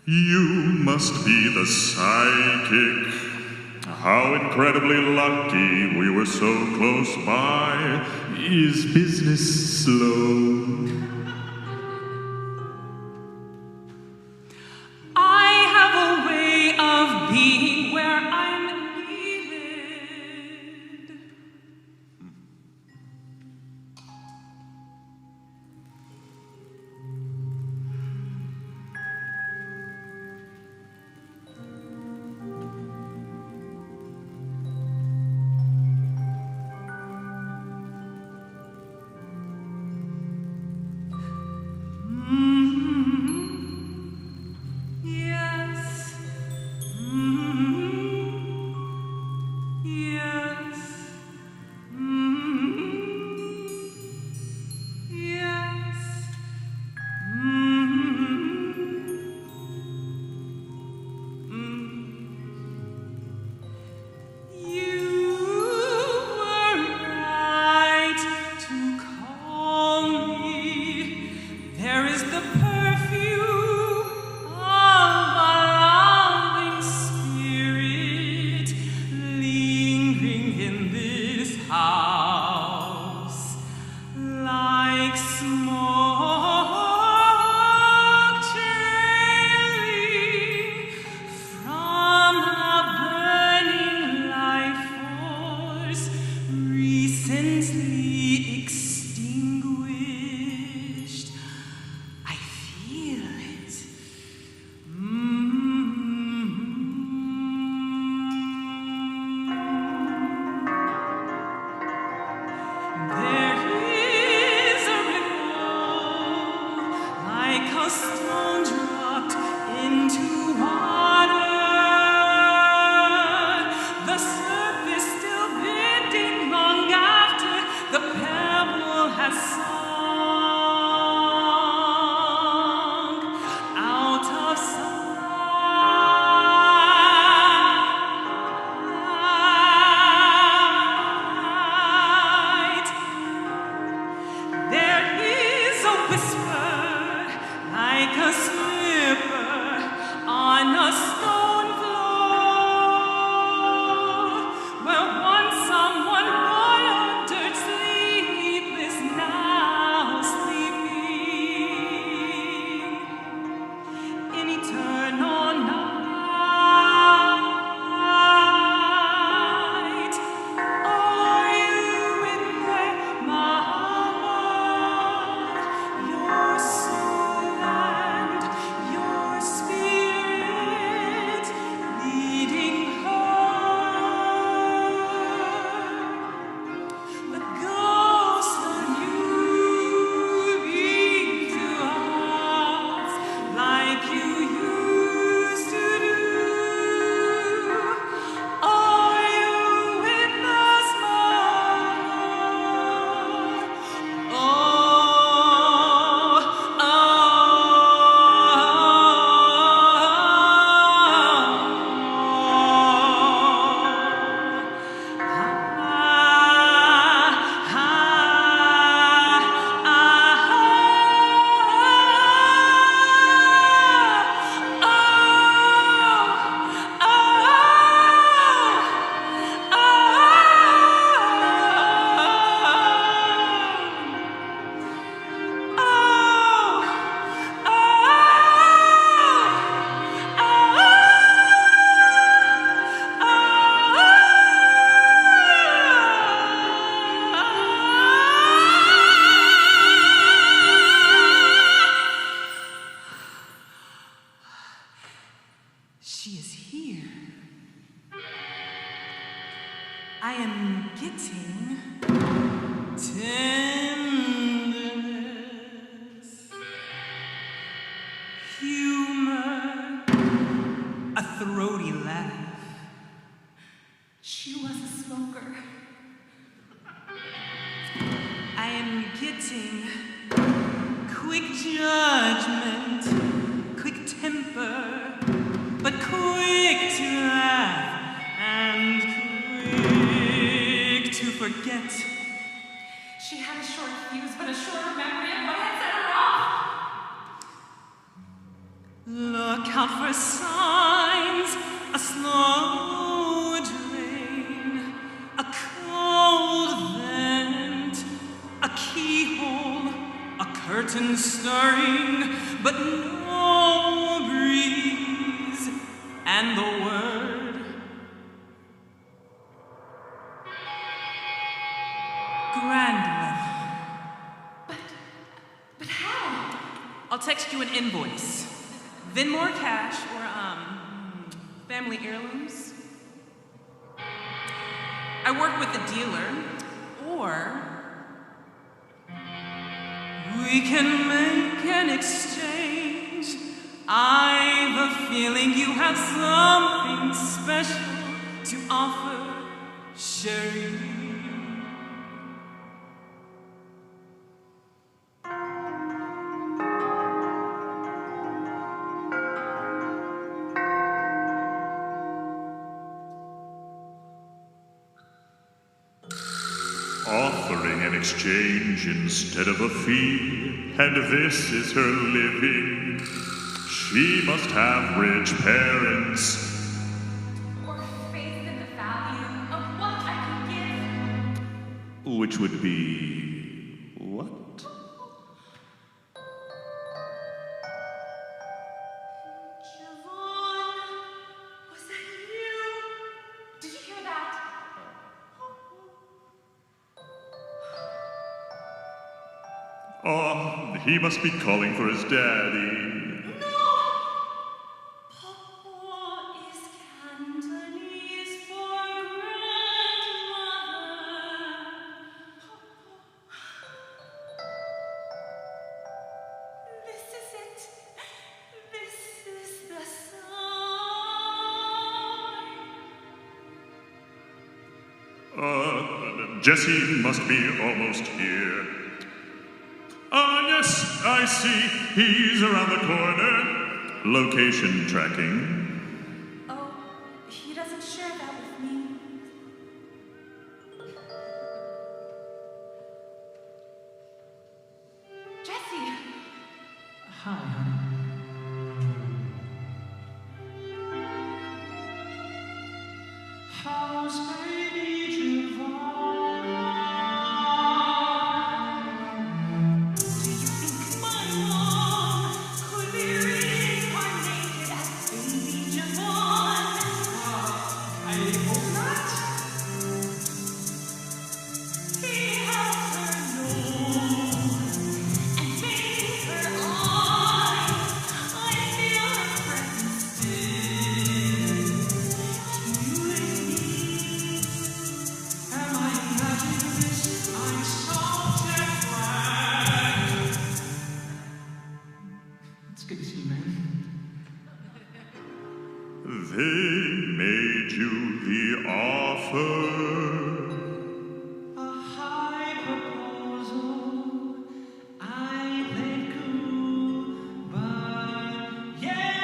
You must be the psychic. How incredibly lucky we were so close by. Is business slow? I have a way of being where I'm needed. I am getting tenderness, humor, a throaty laugh. She was a smoker. I am getting quick judgment, quick temper, but quick to laugh and quick to forget. She had a short fuse, but a shorter memory of what had set her off. Look out for signs, a slow drain, a cold vent, a keyhole, a curtain stirring, but no breeze, and the word grandmother. But how? I'll text you an invoice. Venmo or cash or family heirlooms. I work with the dealer, or we can make an exchange. I've a feeling you have something special to offer, Cherie. Offering an exchange instead of a fee, and this is her living. She must have rich parents. Or faith in the value of what I can give. Which would be what? Siobhan, was that you? Did you hear that? Oh, he must be calling for his daddy. No! Papa is Cantonese for grandmother. This is it. This is the sign. Jesse must be almost here. Ah, yes, I see. He's around the corner. Location tracking. Oh, he doesn't share that with me. Jesse! Hi, honey. How's baby Javon? Do you think my mom could be reincarnated as baby Javon? I hope not. He held her nose and made her eyes. I feel her presence still. You and me. Am I imagining this? I'm so jet lagged. It's good to see you, man. They made you the offer. A high proposal. I played cool, but yes!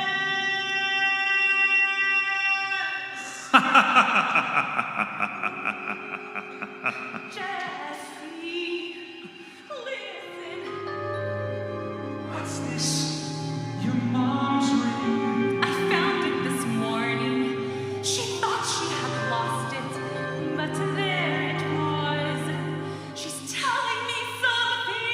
Jesse, listen. What's this? Your mom's ring. I found it this morning. She thought she had lost it, but there it was. She's telling me something.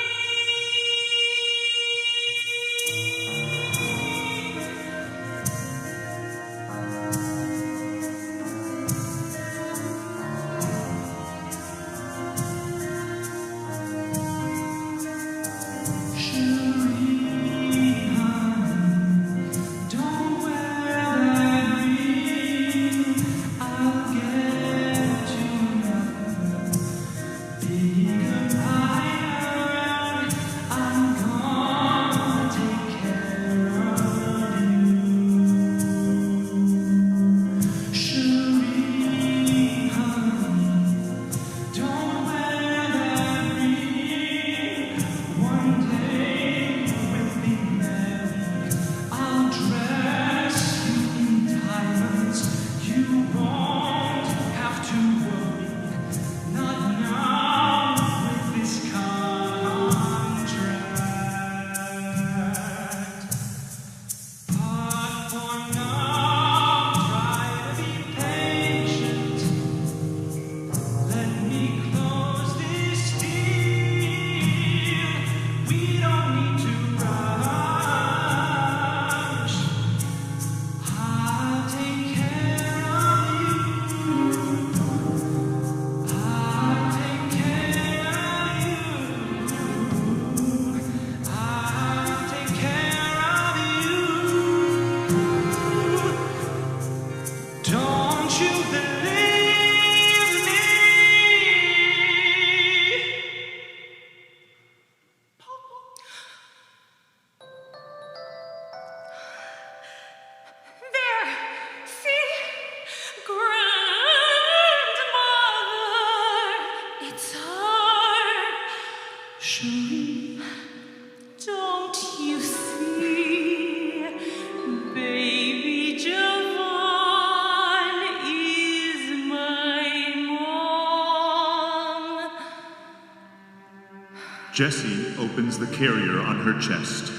Jessie opens the carrier on her chest,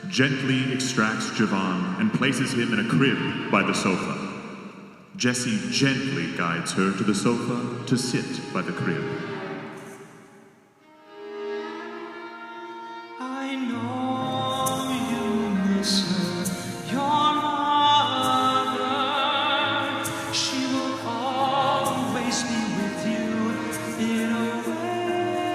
gently extracts Javon and places him in a crib by the sofa. Jessie gently guides her to the sofa to sit by the crib. I know you miss her, your mother. She will always be with you in a way.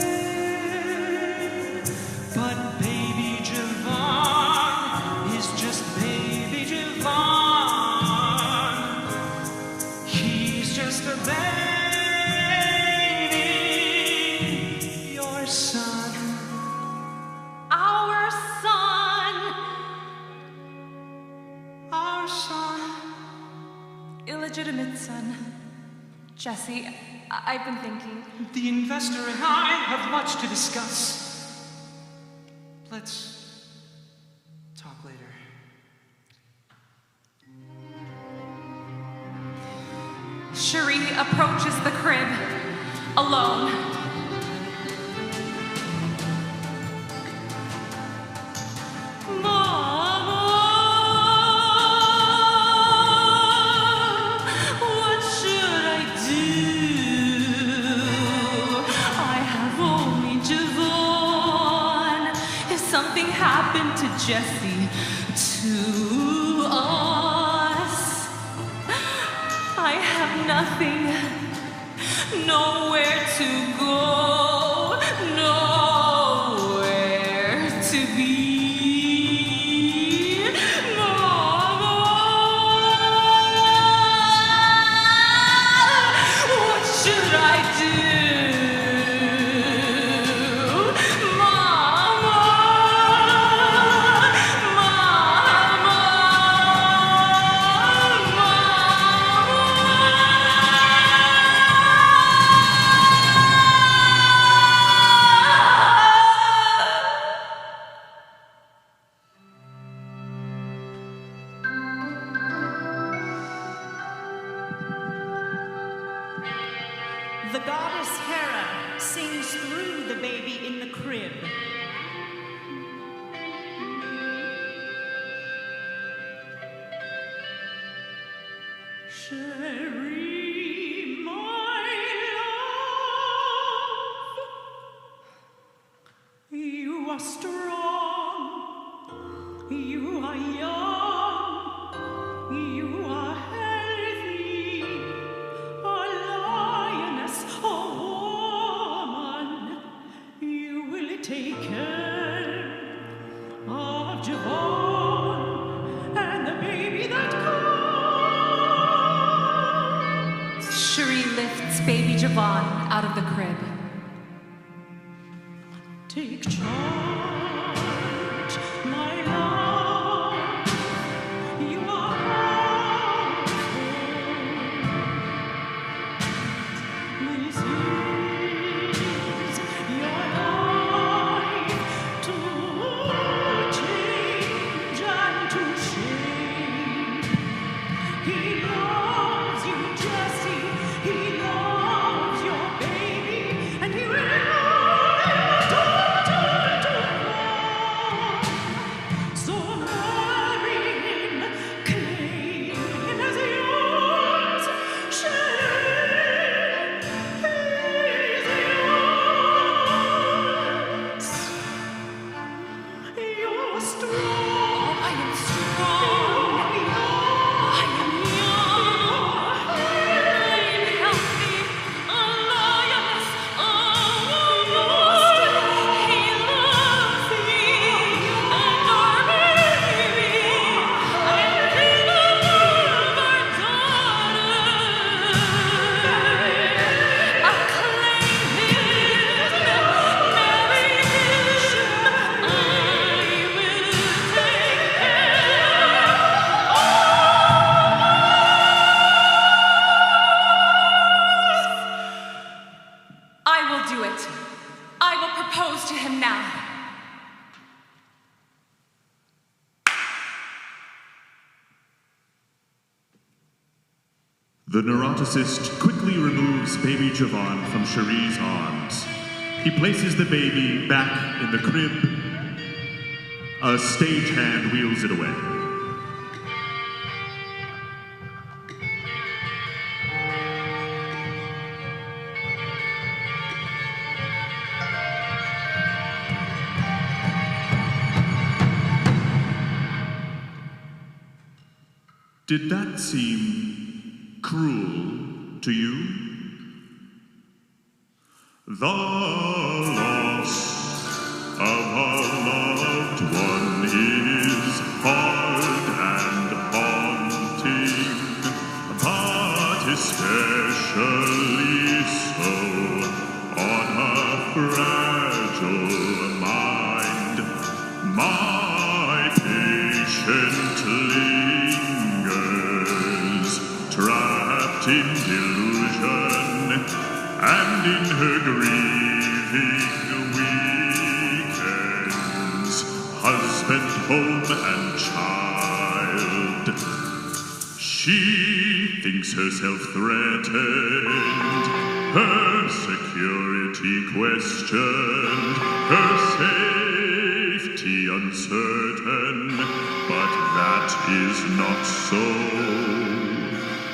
But baby Javon is just baby Javon. He's just a baby, your son. Our son! Our son. Illegitimate son. Jesse, I've been thinking. The investor and I have much to discuss. Let's talk later. Cherie approaches the crib, alone. Mama, what should I do? I have only Javon. If something happened to Jesse, to us, I have nothing, nowhere to go, nowhere to be. Mama, what should I do? Mama, The goddess Hera sings through the baby in the crib. Cherie, my love, you are strong, you are young, you are healthy, a lioness, a woman. You will take care of Javon and the baby that comes. Cherie lifts baby Javon out of the crib. Take charge, my love. You are this is your life to change and to shape. He loves you, Jesse. He loves your baby, and he will so marry him, claim him as yours. Share his yours. You're strong. I am strong. I am young. I am healthy. A lioness. A woman. He loves me. And our baby. And we love our daughter. Acclaim him. Marry him. I will take care. I will do it. I will propose to him now. The neuroticist quickly removes baby Javon from Cherie's arms. He places the baby back in the crib. A stagehand wheels it away. Did that seem cruel to you? The loss of a loved one is hard and haunting, but especially so on a fragile mind. My patient lingers, trapped in delusion, and in her grieving weekends, husband, home, and child. She thinks herself threatened, her security questioned, her safety uncertain, but that is not so.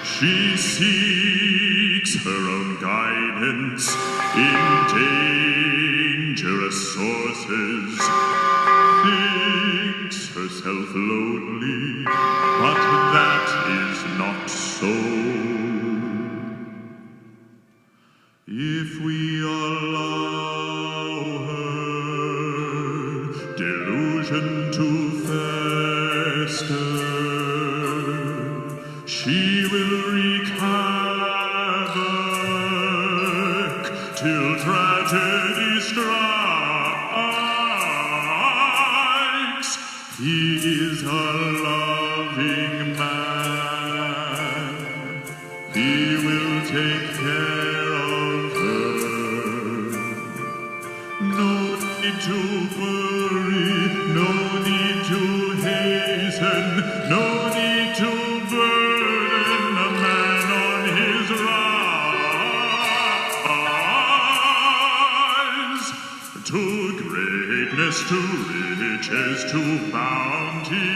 She seeks her own guidance in dangerous sources, thinks herself lonely, but that is not so. If we allow her delusion to fester, she will wreak havoc till tragedy strikes. He is a loving man. He will take care of her. No need to worry, no need to hasten, no need to burden a man on his rise. To greatness, to riches, to bounty,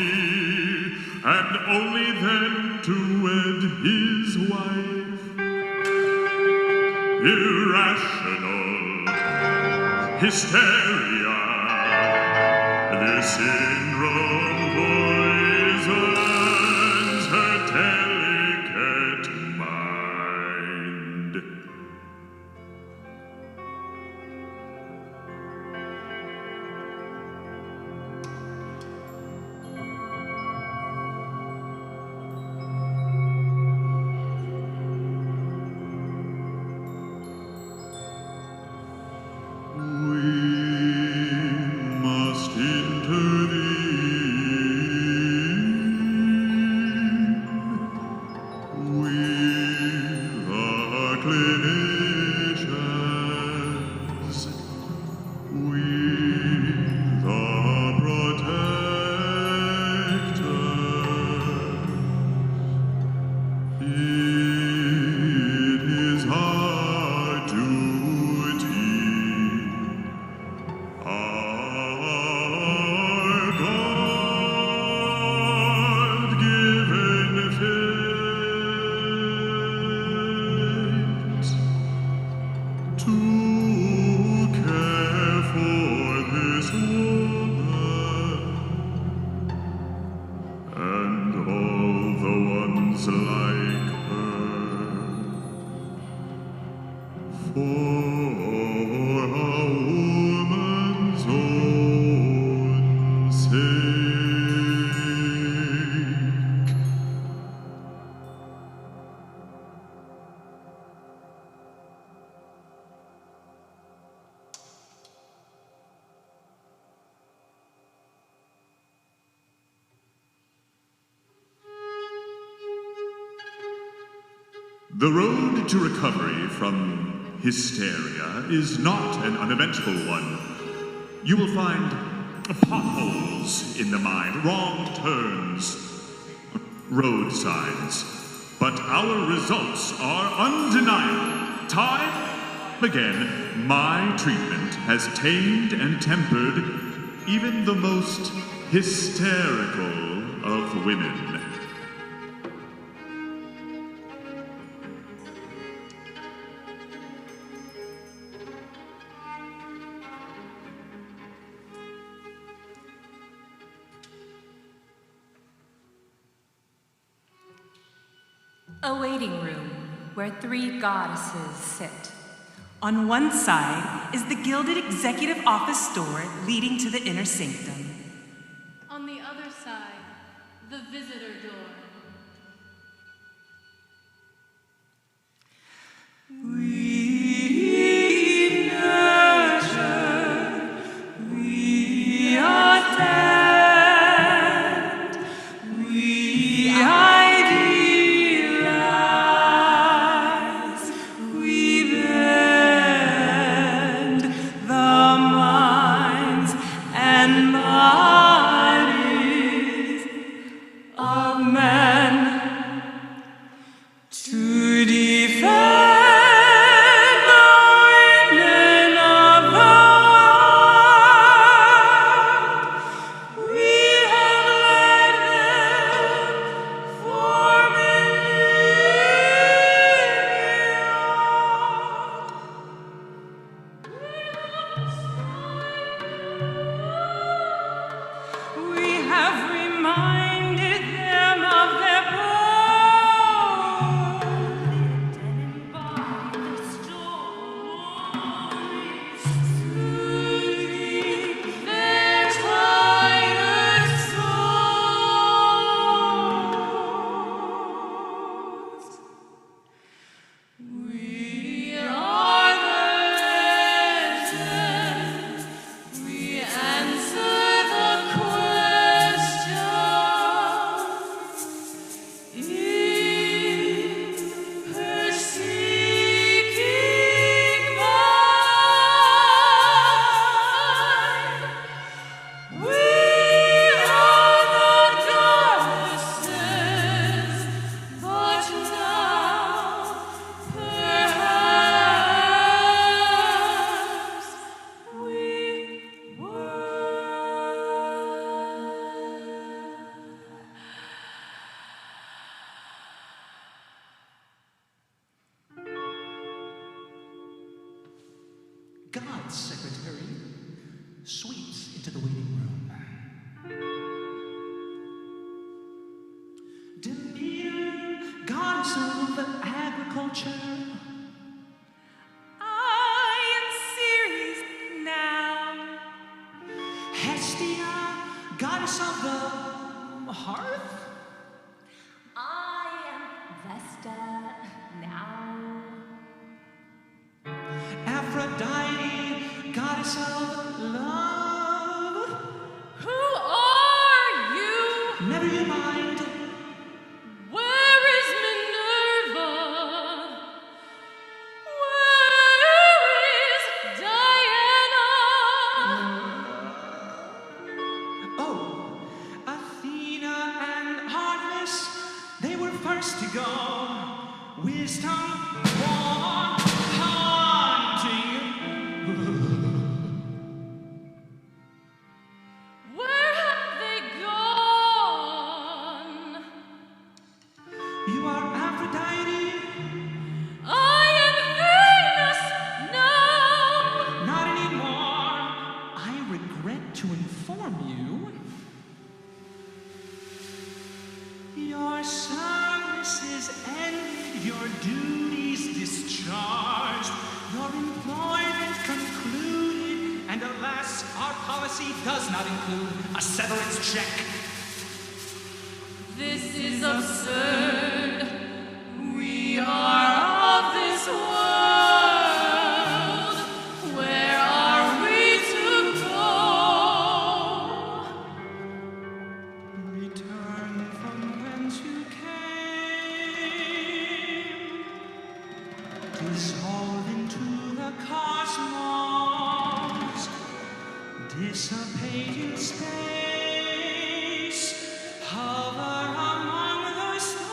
and only then to wed his wife. Irrational hysteria, this syndrome poisons her delicate mind. The road to recovery from hysteria is not an uneventful one. You will find potholes in the mind, wrong turns, road signs. But our results are undeniable. Time Again, my treatment has tamed and tempered even the most hysterical of women. A waiting room where 3 goddesses sit. On one side is the gilded executive office door leading to the inner sanctum. On the other side, the visitor door. We nurture, we attend, we idealize, we bend the minds and bodies of men to defend. God's secretary sweeps into the waiting room. Demeter, goddess of agriculture. I am Ceres now. Hysteria, goddess of the hearth. I am Vesta now. Aphrodite, goddess of love. Who are you? Never you mind. Where is Minerva? Where is Diana? Oh, Athena and Artemis, they were first to go. Wisdom, war, haunting. Where have they gone? You are Aphrodite, I am Venus now. not anymore. I regret to inform you. Your service is ended, your duties discharged, your employment concluded, and alas, our policy does not include a severance check. This is absurd. We are of this world. Where are we to go? Return from whence you came, dissolve into the cosmos, dissipate in space, hover among the stars,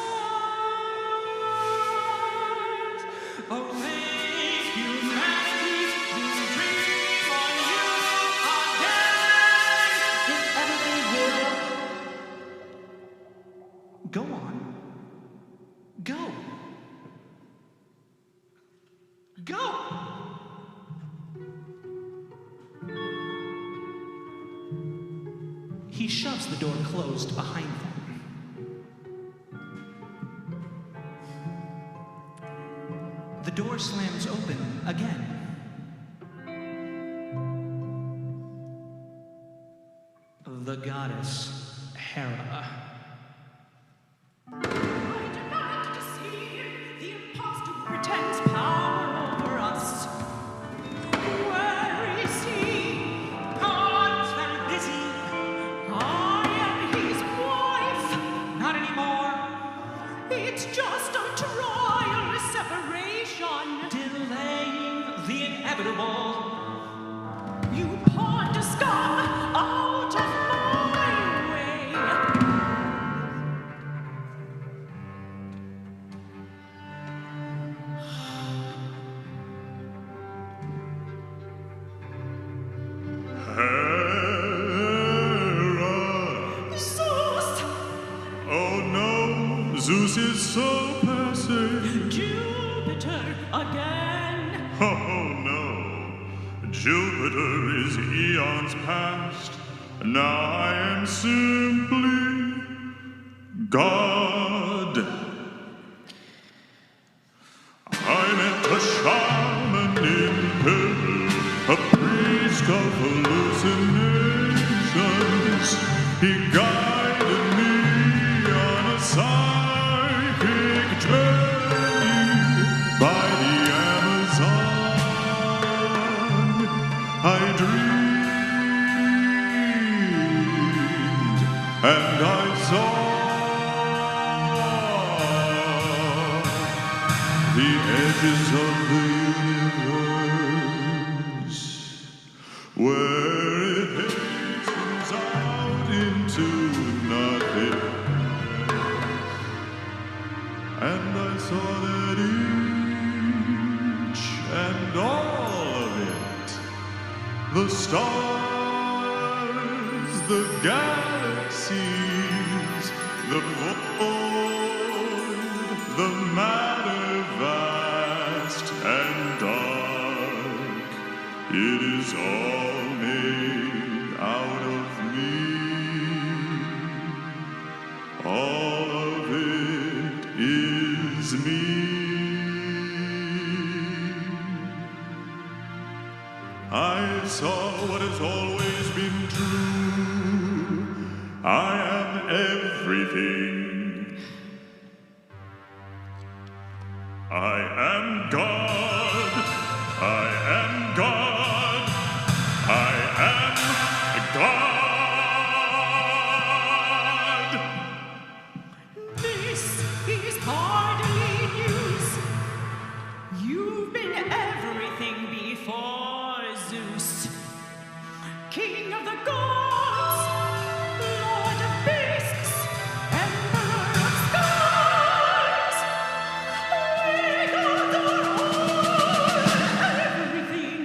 awake humanity's dream on you again, if ever they will. Go on. Go. Go! He shoves the door closed behind them. The door slams open again. The goddess, Hera. I demand to see the impostor who pretends power over us. Where is he? God's very busy. I am his wife. Not anymore. It's just a trial separation. Delaying the inevitable. You pawned a scum out of my way. Hera. Zeus! Oh no, Zeus is so passive. Jupiter again. Oh no, Jupiter is eons past. Now I am simply God. I met a shaman in Peru, a priest of hallucinations. He guided me on a psychic journey by the Amazon. I dreamed and I saw the edges of the universe, where it hastens out into nothing. And I saw that each and all of it, the stars, the galaxies, the void, the matter vast and dark, it is all made out of me. All of it is me. I saw what has always been true. I am everything. I am God. I am God. I am God. This is hardly news. You've been everything before Zeus. King of the gods, Lord of beasts, Emperor of skies. We got everything,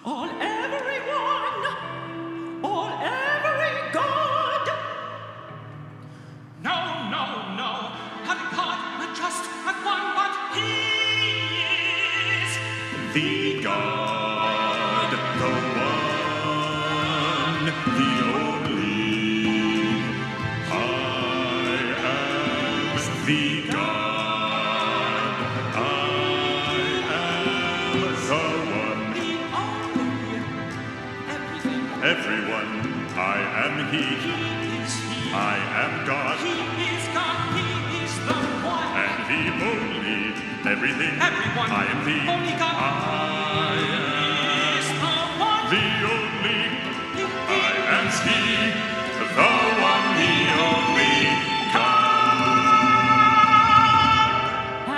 all everyone, all every god. No, no, no. Having part, not just have one, but he is The God, the one, the only. I am the God. I am the one. Everyone, I am He. I am God. He is God, he is the one. And the only, everything. Everyone, I am the only God. I Is the one. am the only. I am He, the one, the only God.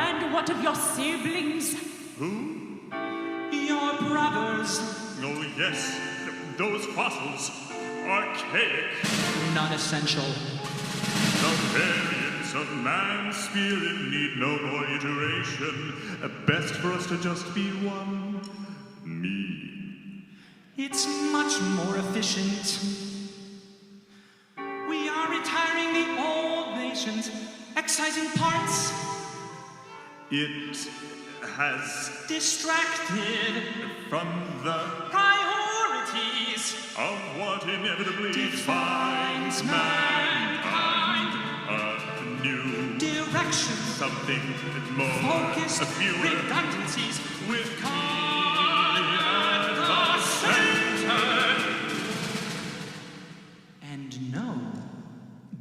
And what of your siblings? Who? Your brothers. Oh yes, those fossils, archaic. Non-essential. The variants of man's spirit need no more iteration. Best for us to just be one. Me. It's much more efficient. We are retiring the old nations, excising parts. It has distracted from the priorities of what inevitably defines mankind. A new direction, something more focused, fewer redundancies with God at the center. And no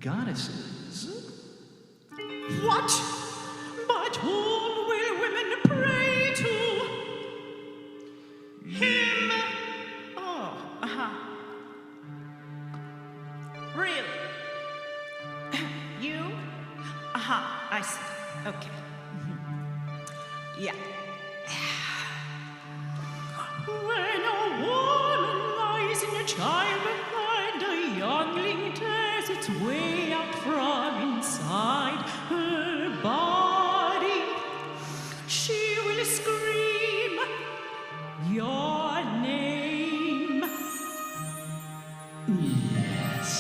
goddesses. What? But whom will women pray to? Him? Oh, Really? You? I see. Okay. Yeah. When a woman lies in a childbed and a youngling tears its way out from inside her body, she will scream your name. Yes.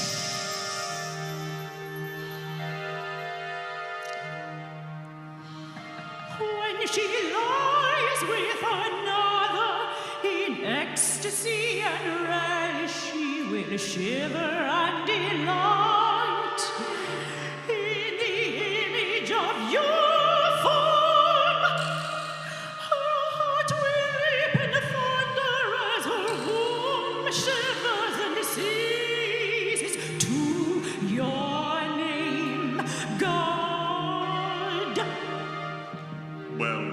When she lies with another in ecstasy and relish, she will shiver and delight in the image of your form. Her heart will leap in thunder as her womb shivers and ceases to your name, God. well.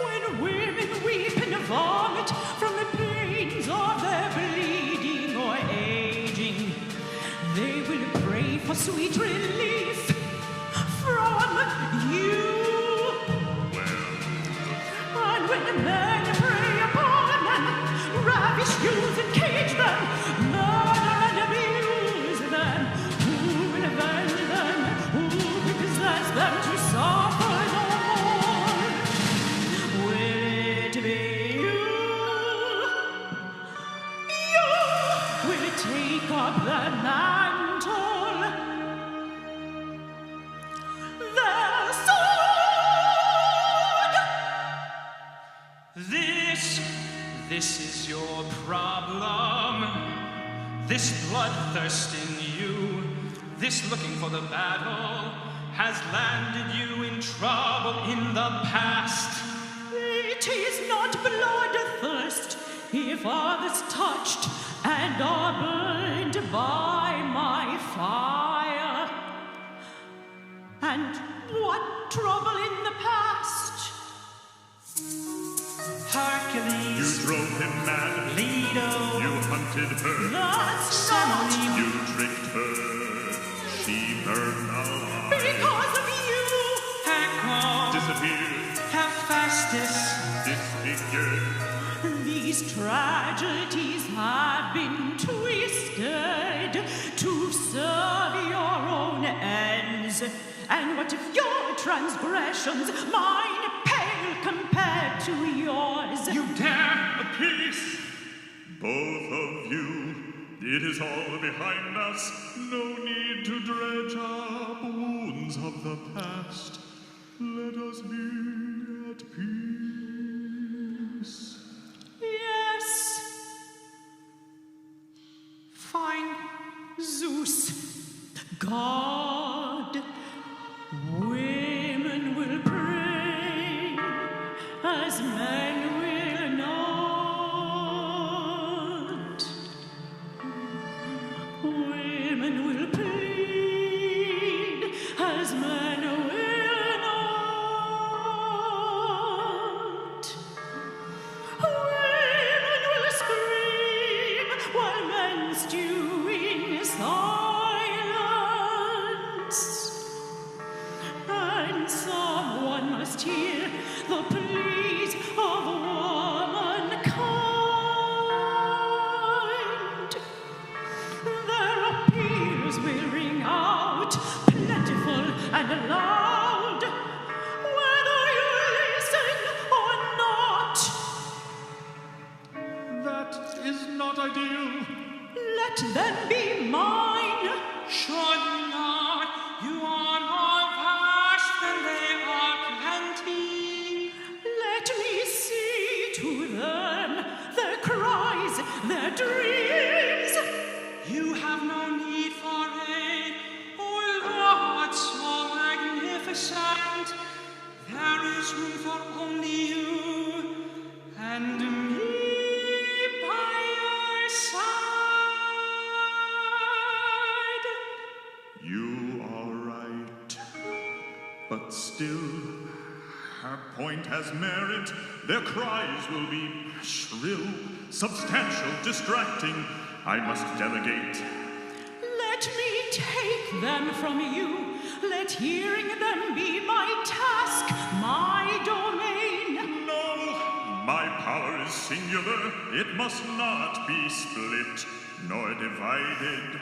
When women weep and vomit from the pains of their bleeding or aging, they will pray for sweet relief from you. And when men prey upon and ravish youth and cage them, murder and abuse them, who will avenge them? Who will possess them to suffer no more? Will it be you? You will take up the mantle, the sword. This is your problem. This bloodthirst in you, this looking for the battle, has landed you in trouble in the past. It is not bloodthirst if others touched and are burned by my fire. And what trouble in the past? Hercules, You drove him mad. Leto, You hunted her. That's not You tricked her. She burned alive. because of you. Hector, Disappeared. Hephaestus, Disfigured. These tragedies have been twisted to serve your own ends. And what if your transgressions, mine pale compared to yours? you dare Appease. Both of you. It is all behind us. No need to dredge up wounds of the past. Let us be at peace. Yes. fine. Zeus, God, women will pray as men will not. Women will plead as men will there's room for only you and me by your side. You are right, but still, her point has merit. Their cries will be shrill, substantial, distracting. I must delegate. Let me take them from you. Let hearing them be my task, my domain. No, my power is singular. It must not be split nor divided.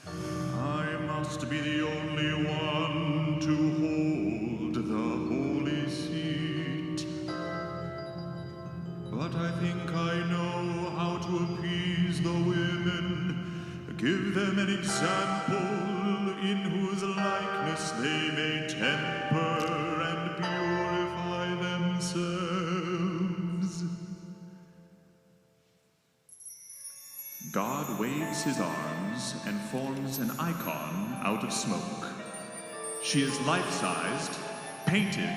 I must be the only one to hold the holy seat. But I think I know how to appease the women, give them an example in whose likeness they may temper and purify themselves. God waves his arms and forms an icon out of smoke. She is life-sized, painted,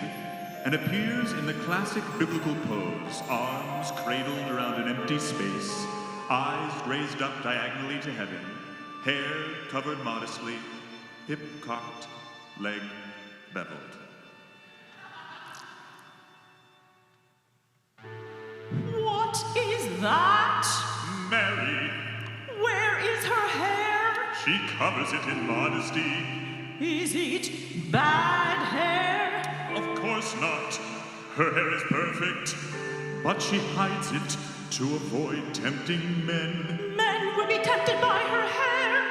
and appears in the classic biblical pose, arms cradled around an empty space, eyes raised up diagonally to heaven, hair covered modestly, hip cocked, leg beveled. What is that? Mary. Where is her hair? She covers it in modesty. Is it bad hair? Of course not. Her hair is perfect, but she hides it to avoid tempting men. Men will be tempted by her hair.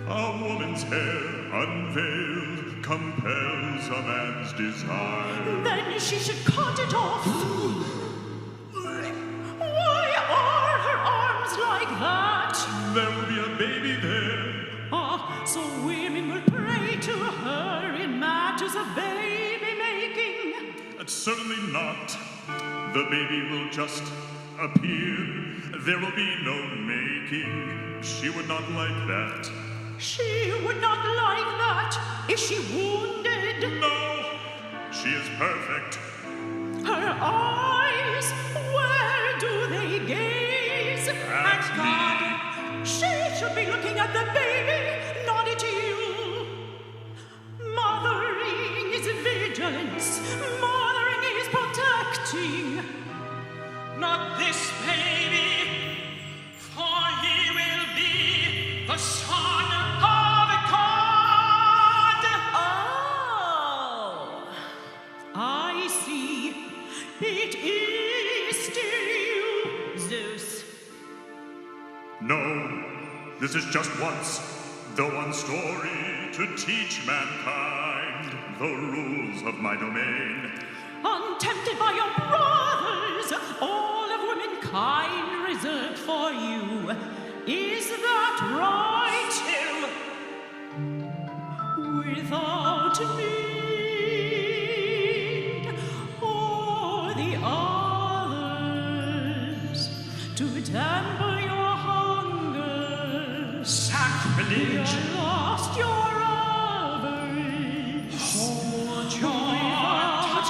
A woman's hair unveiled compels a man's desire. Then she should cut it off. Why are her arms like that? There will be a baby there. Ah, so women will pray to her in matters of baby making. Certainly not. The baby will just appear. There will be no making. She would not like that. She would not like that. Is she wounded? No, she is perfect. Her eyes, where do they gaze? At God. She should be looking at the baby, not at you. Mothering is vigilance. Mothering is protecting. Not this baby, for he will be the son of God. Oh, I see. It is still you, Zeus. No, this is just once, the one story to teach mankind the rules of my domain. Untempted by your brothers, all of womankind reserved for you. Is that right? Without me or the others to temper your hunger. Sacrilege! You lost your avarice. Hold your Without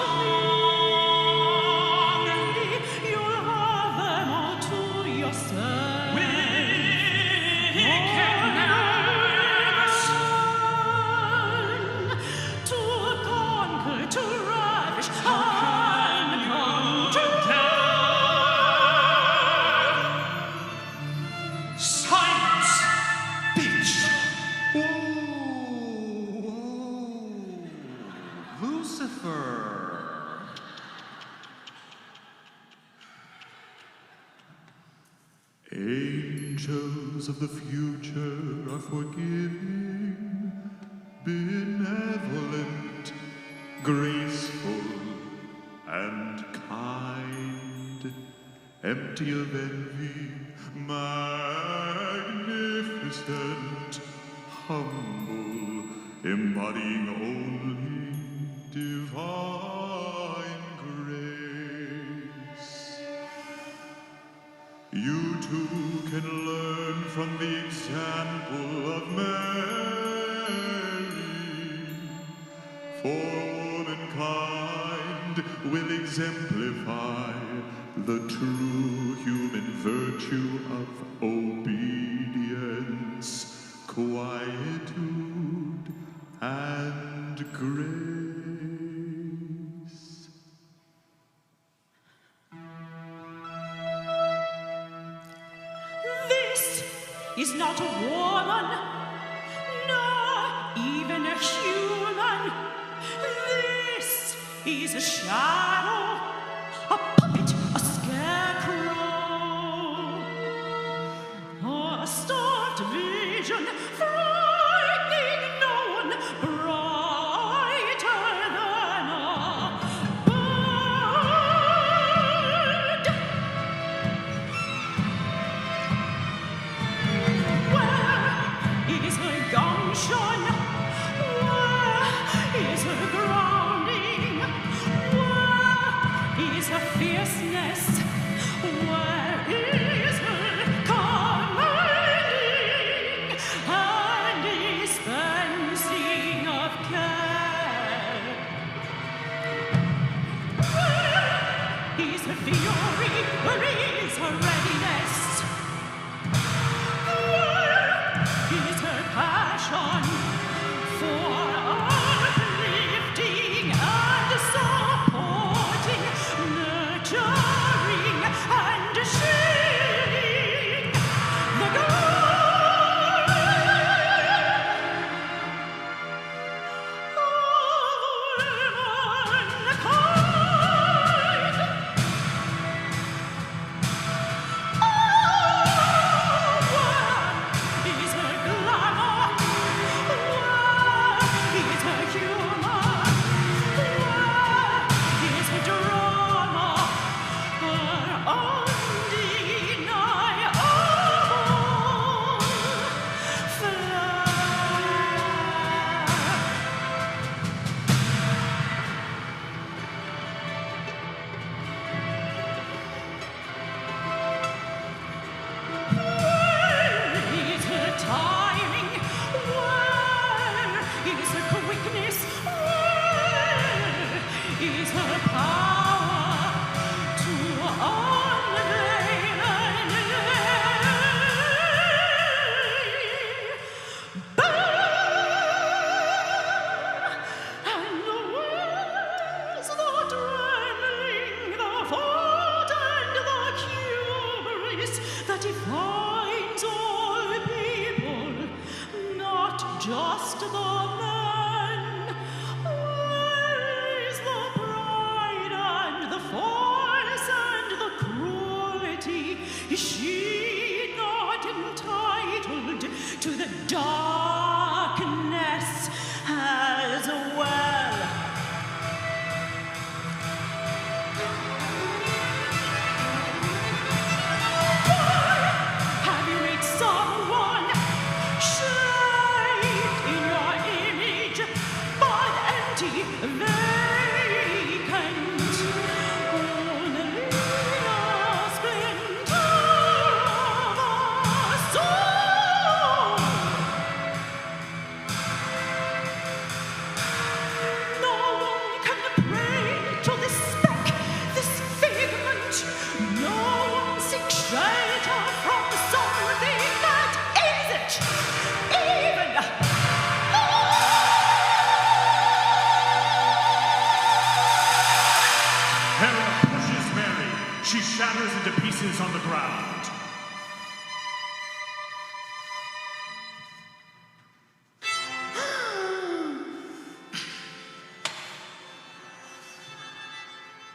me, you'll have them all to yourself. To conquer, to ravish, and come to Silence, bitch! Lucifer. Angels of the future are forgiving, benevolent, graceful, and kind, empty of envy, magnificent, humble, embodying only divine grace. You too can learn from the example of Mary, For womankind will exemplify the true human virtue of obedience, quietude, and grace. This is not a woman, nor even a human. This is a shadow, a puppet, a scarecrow, a starved vision, frightening no one, brighter than a bird. Where is her gumption? Where is her grounding? Where is her fierceness? Where is her commanding and dispensing of care? Where is her fury? Where is her readiness? Where is her passion for uplifting and supporting, nurturing and shielding the is her glamour? Where is her humor? Where is her drama? Her undeniable flair. Where is her timing? Where is her quickness? Where is her power to unveil and and the words, the trembling, the fault and the hubris that defines all people, not just the man. Where is the pride and the force and the cruelty? Is she not entitled to the darkness as well? Have you made someone shaped in your image, but empty, vacant, only a splinter of a soul? No one can pray to this speck, this figment. No one seeks shelter from something that isn't even. Hera pushes Mary. She shatters into pieces on the ground.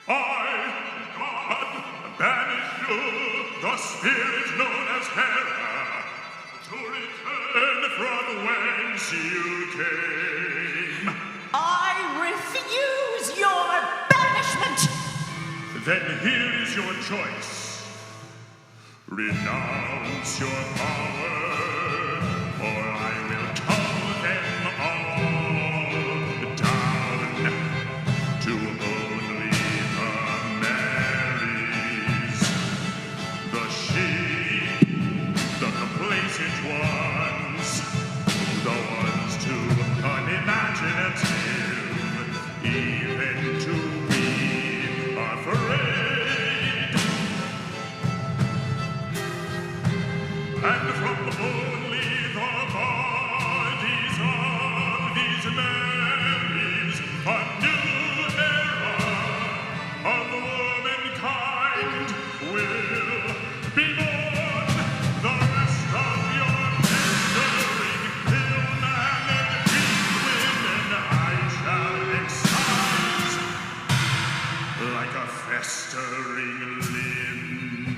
I, God, banish you, the spirit known as Hera, to return from whence you came. I refuse your banishment. Then here is your choice. Renounce your power, or I will tow them all down to only the Marys, the sheep, the complacent ones, the ones too unimaginative, even to be afraid. And from only the bodies of these memories, a new era of womankind will be born. The rest of your pestering ill-mannered beast women I shall excise like a festering limb.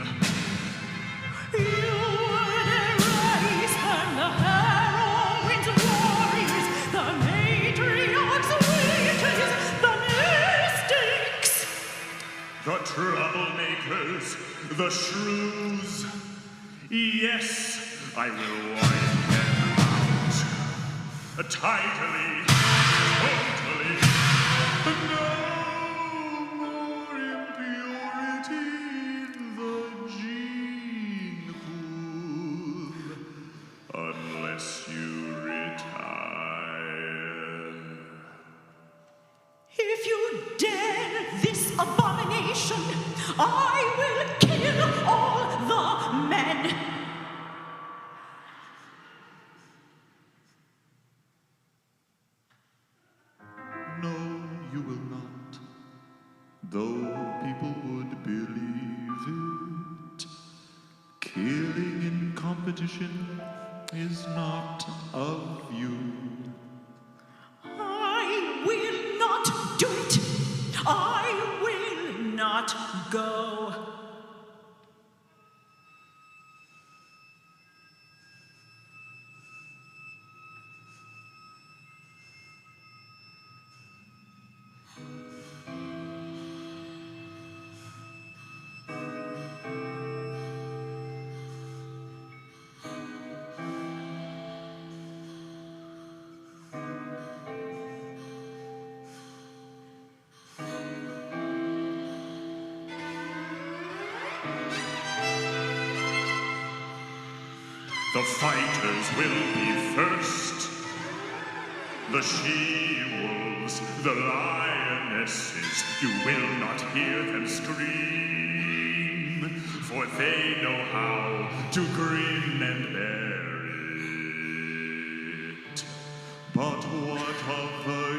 You would arise from the heroines, warriors, the matriarchs, witches, the mystics, The troublemakers, the shrews. Yes, I will wipe them out. Tidily, totally. No more impurity in the gene pool, unless you retire. if you dare this abomination, I will kill all the men. No, you will not, though people would believe it. Killing in competition is not of you. I will not do it. I will not go. The fighters will be first. The she-wolves, the lionesses, you will not hear them scream, for they know how to grin and bear it. But what of the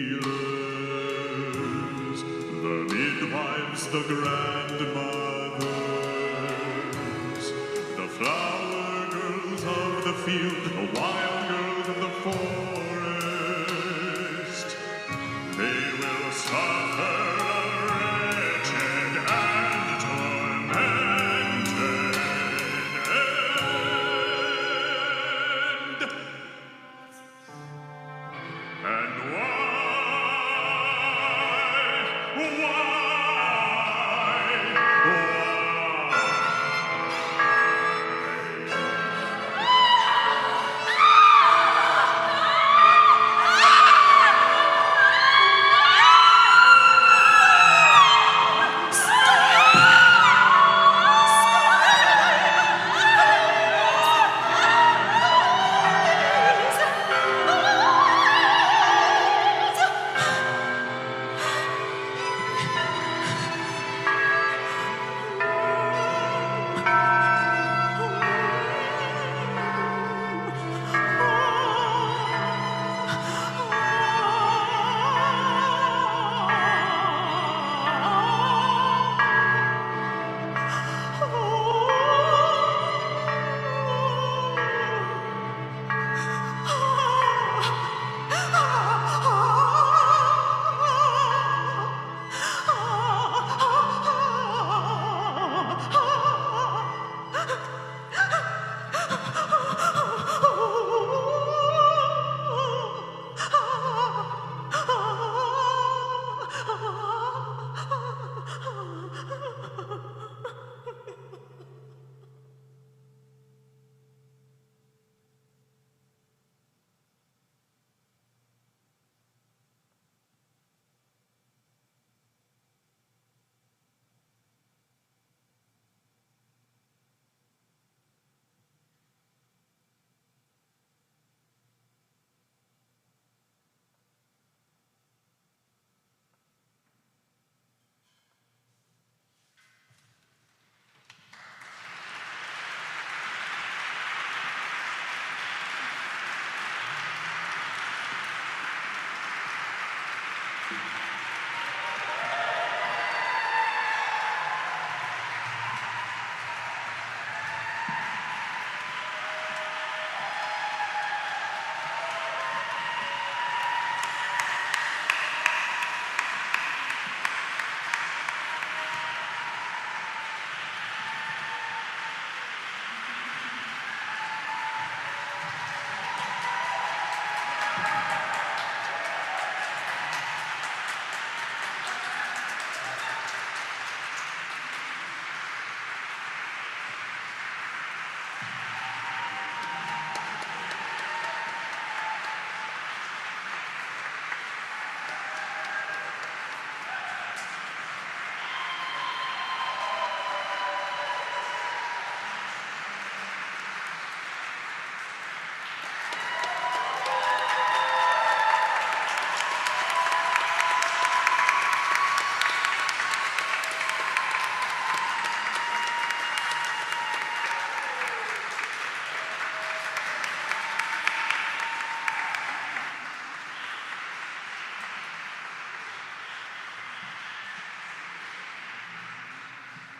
healers, the midwives, the grandmothers, the flower girls of the field, the wild girls of the forest? They will suffer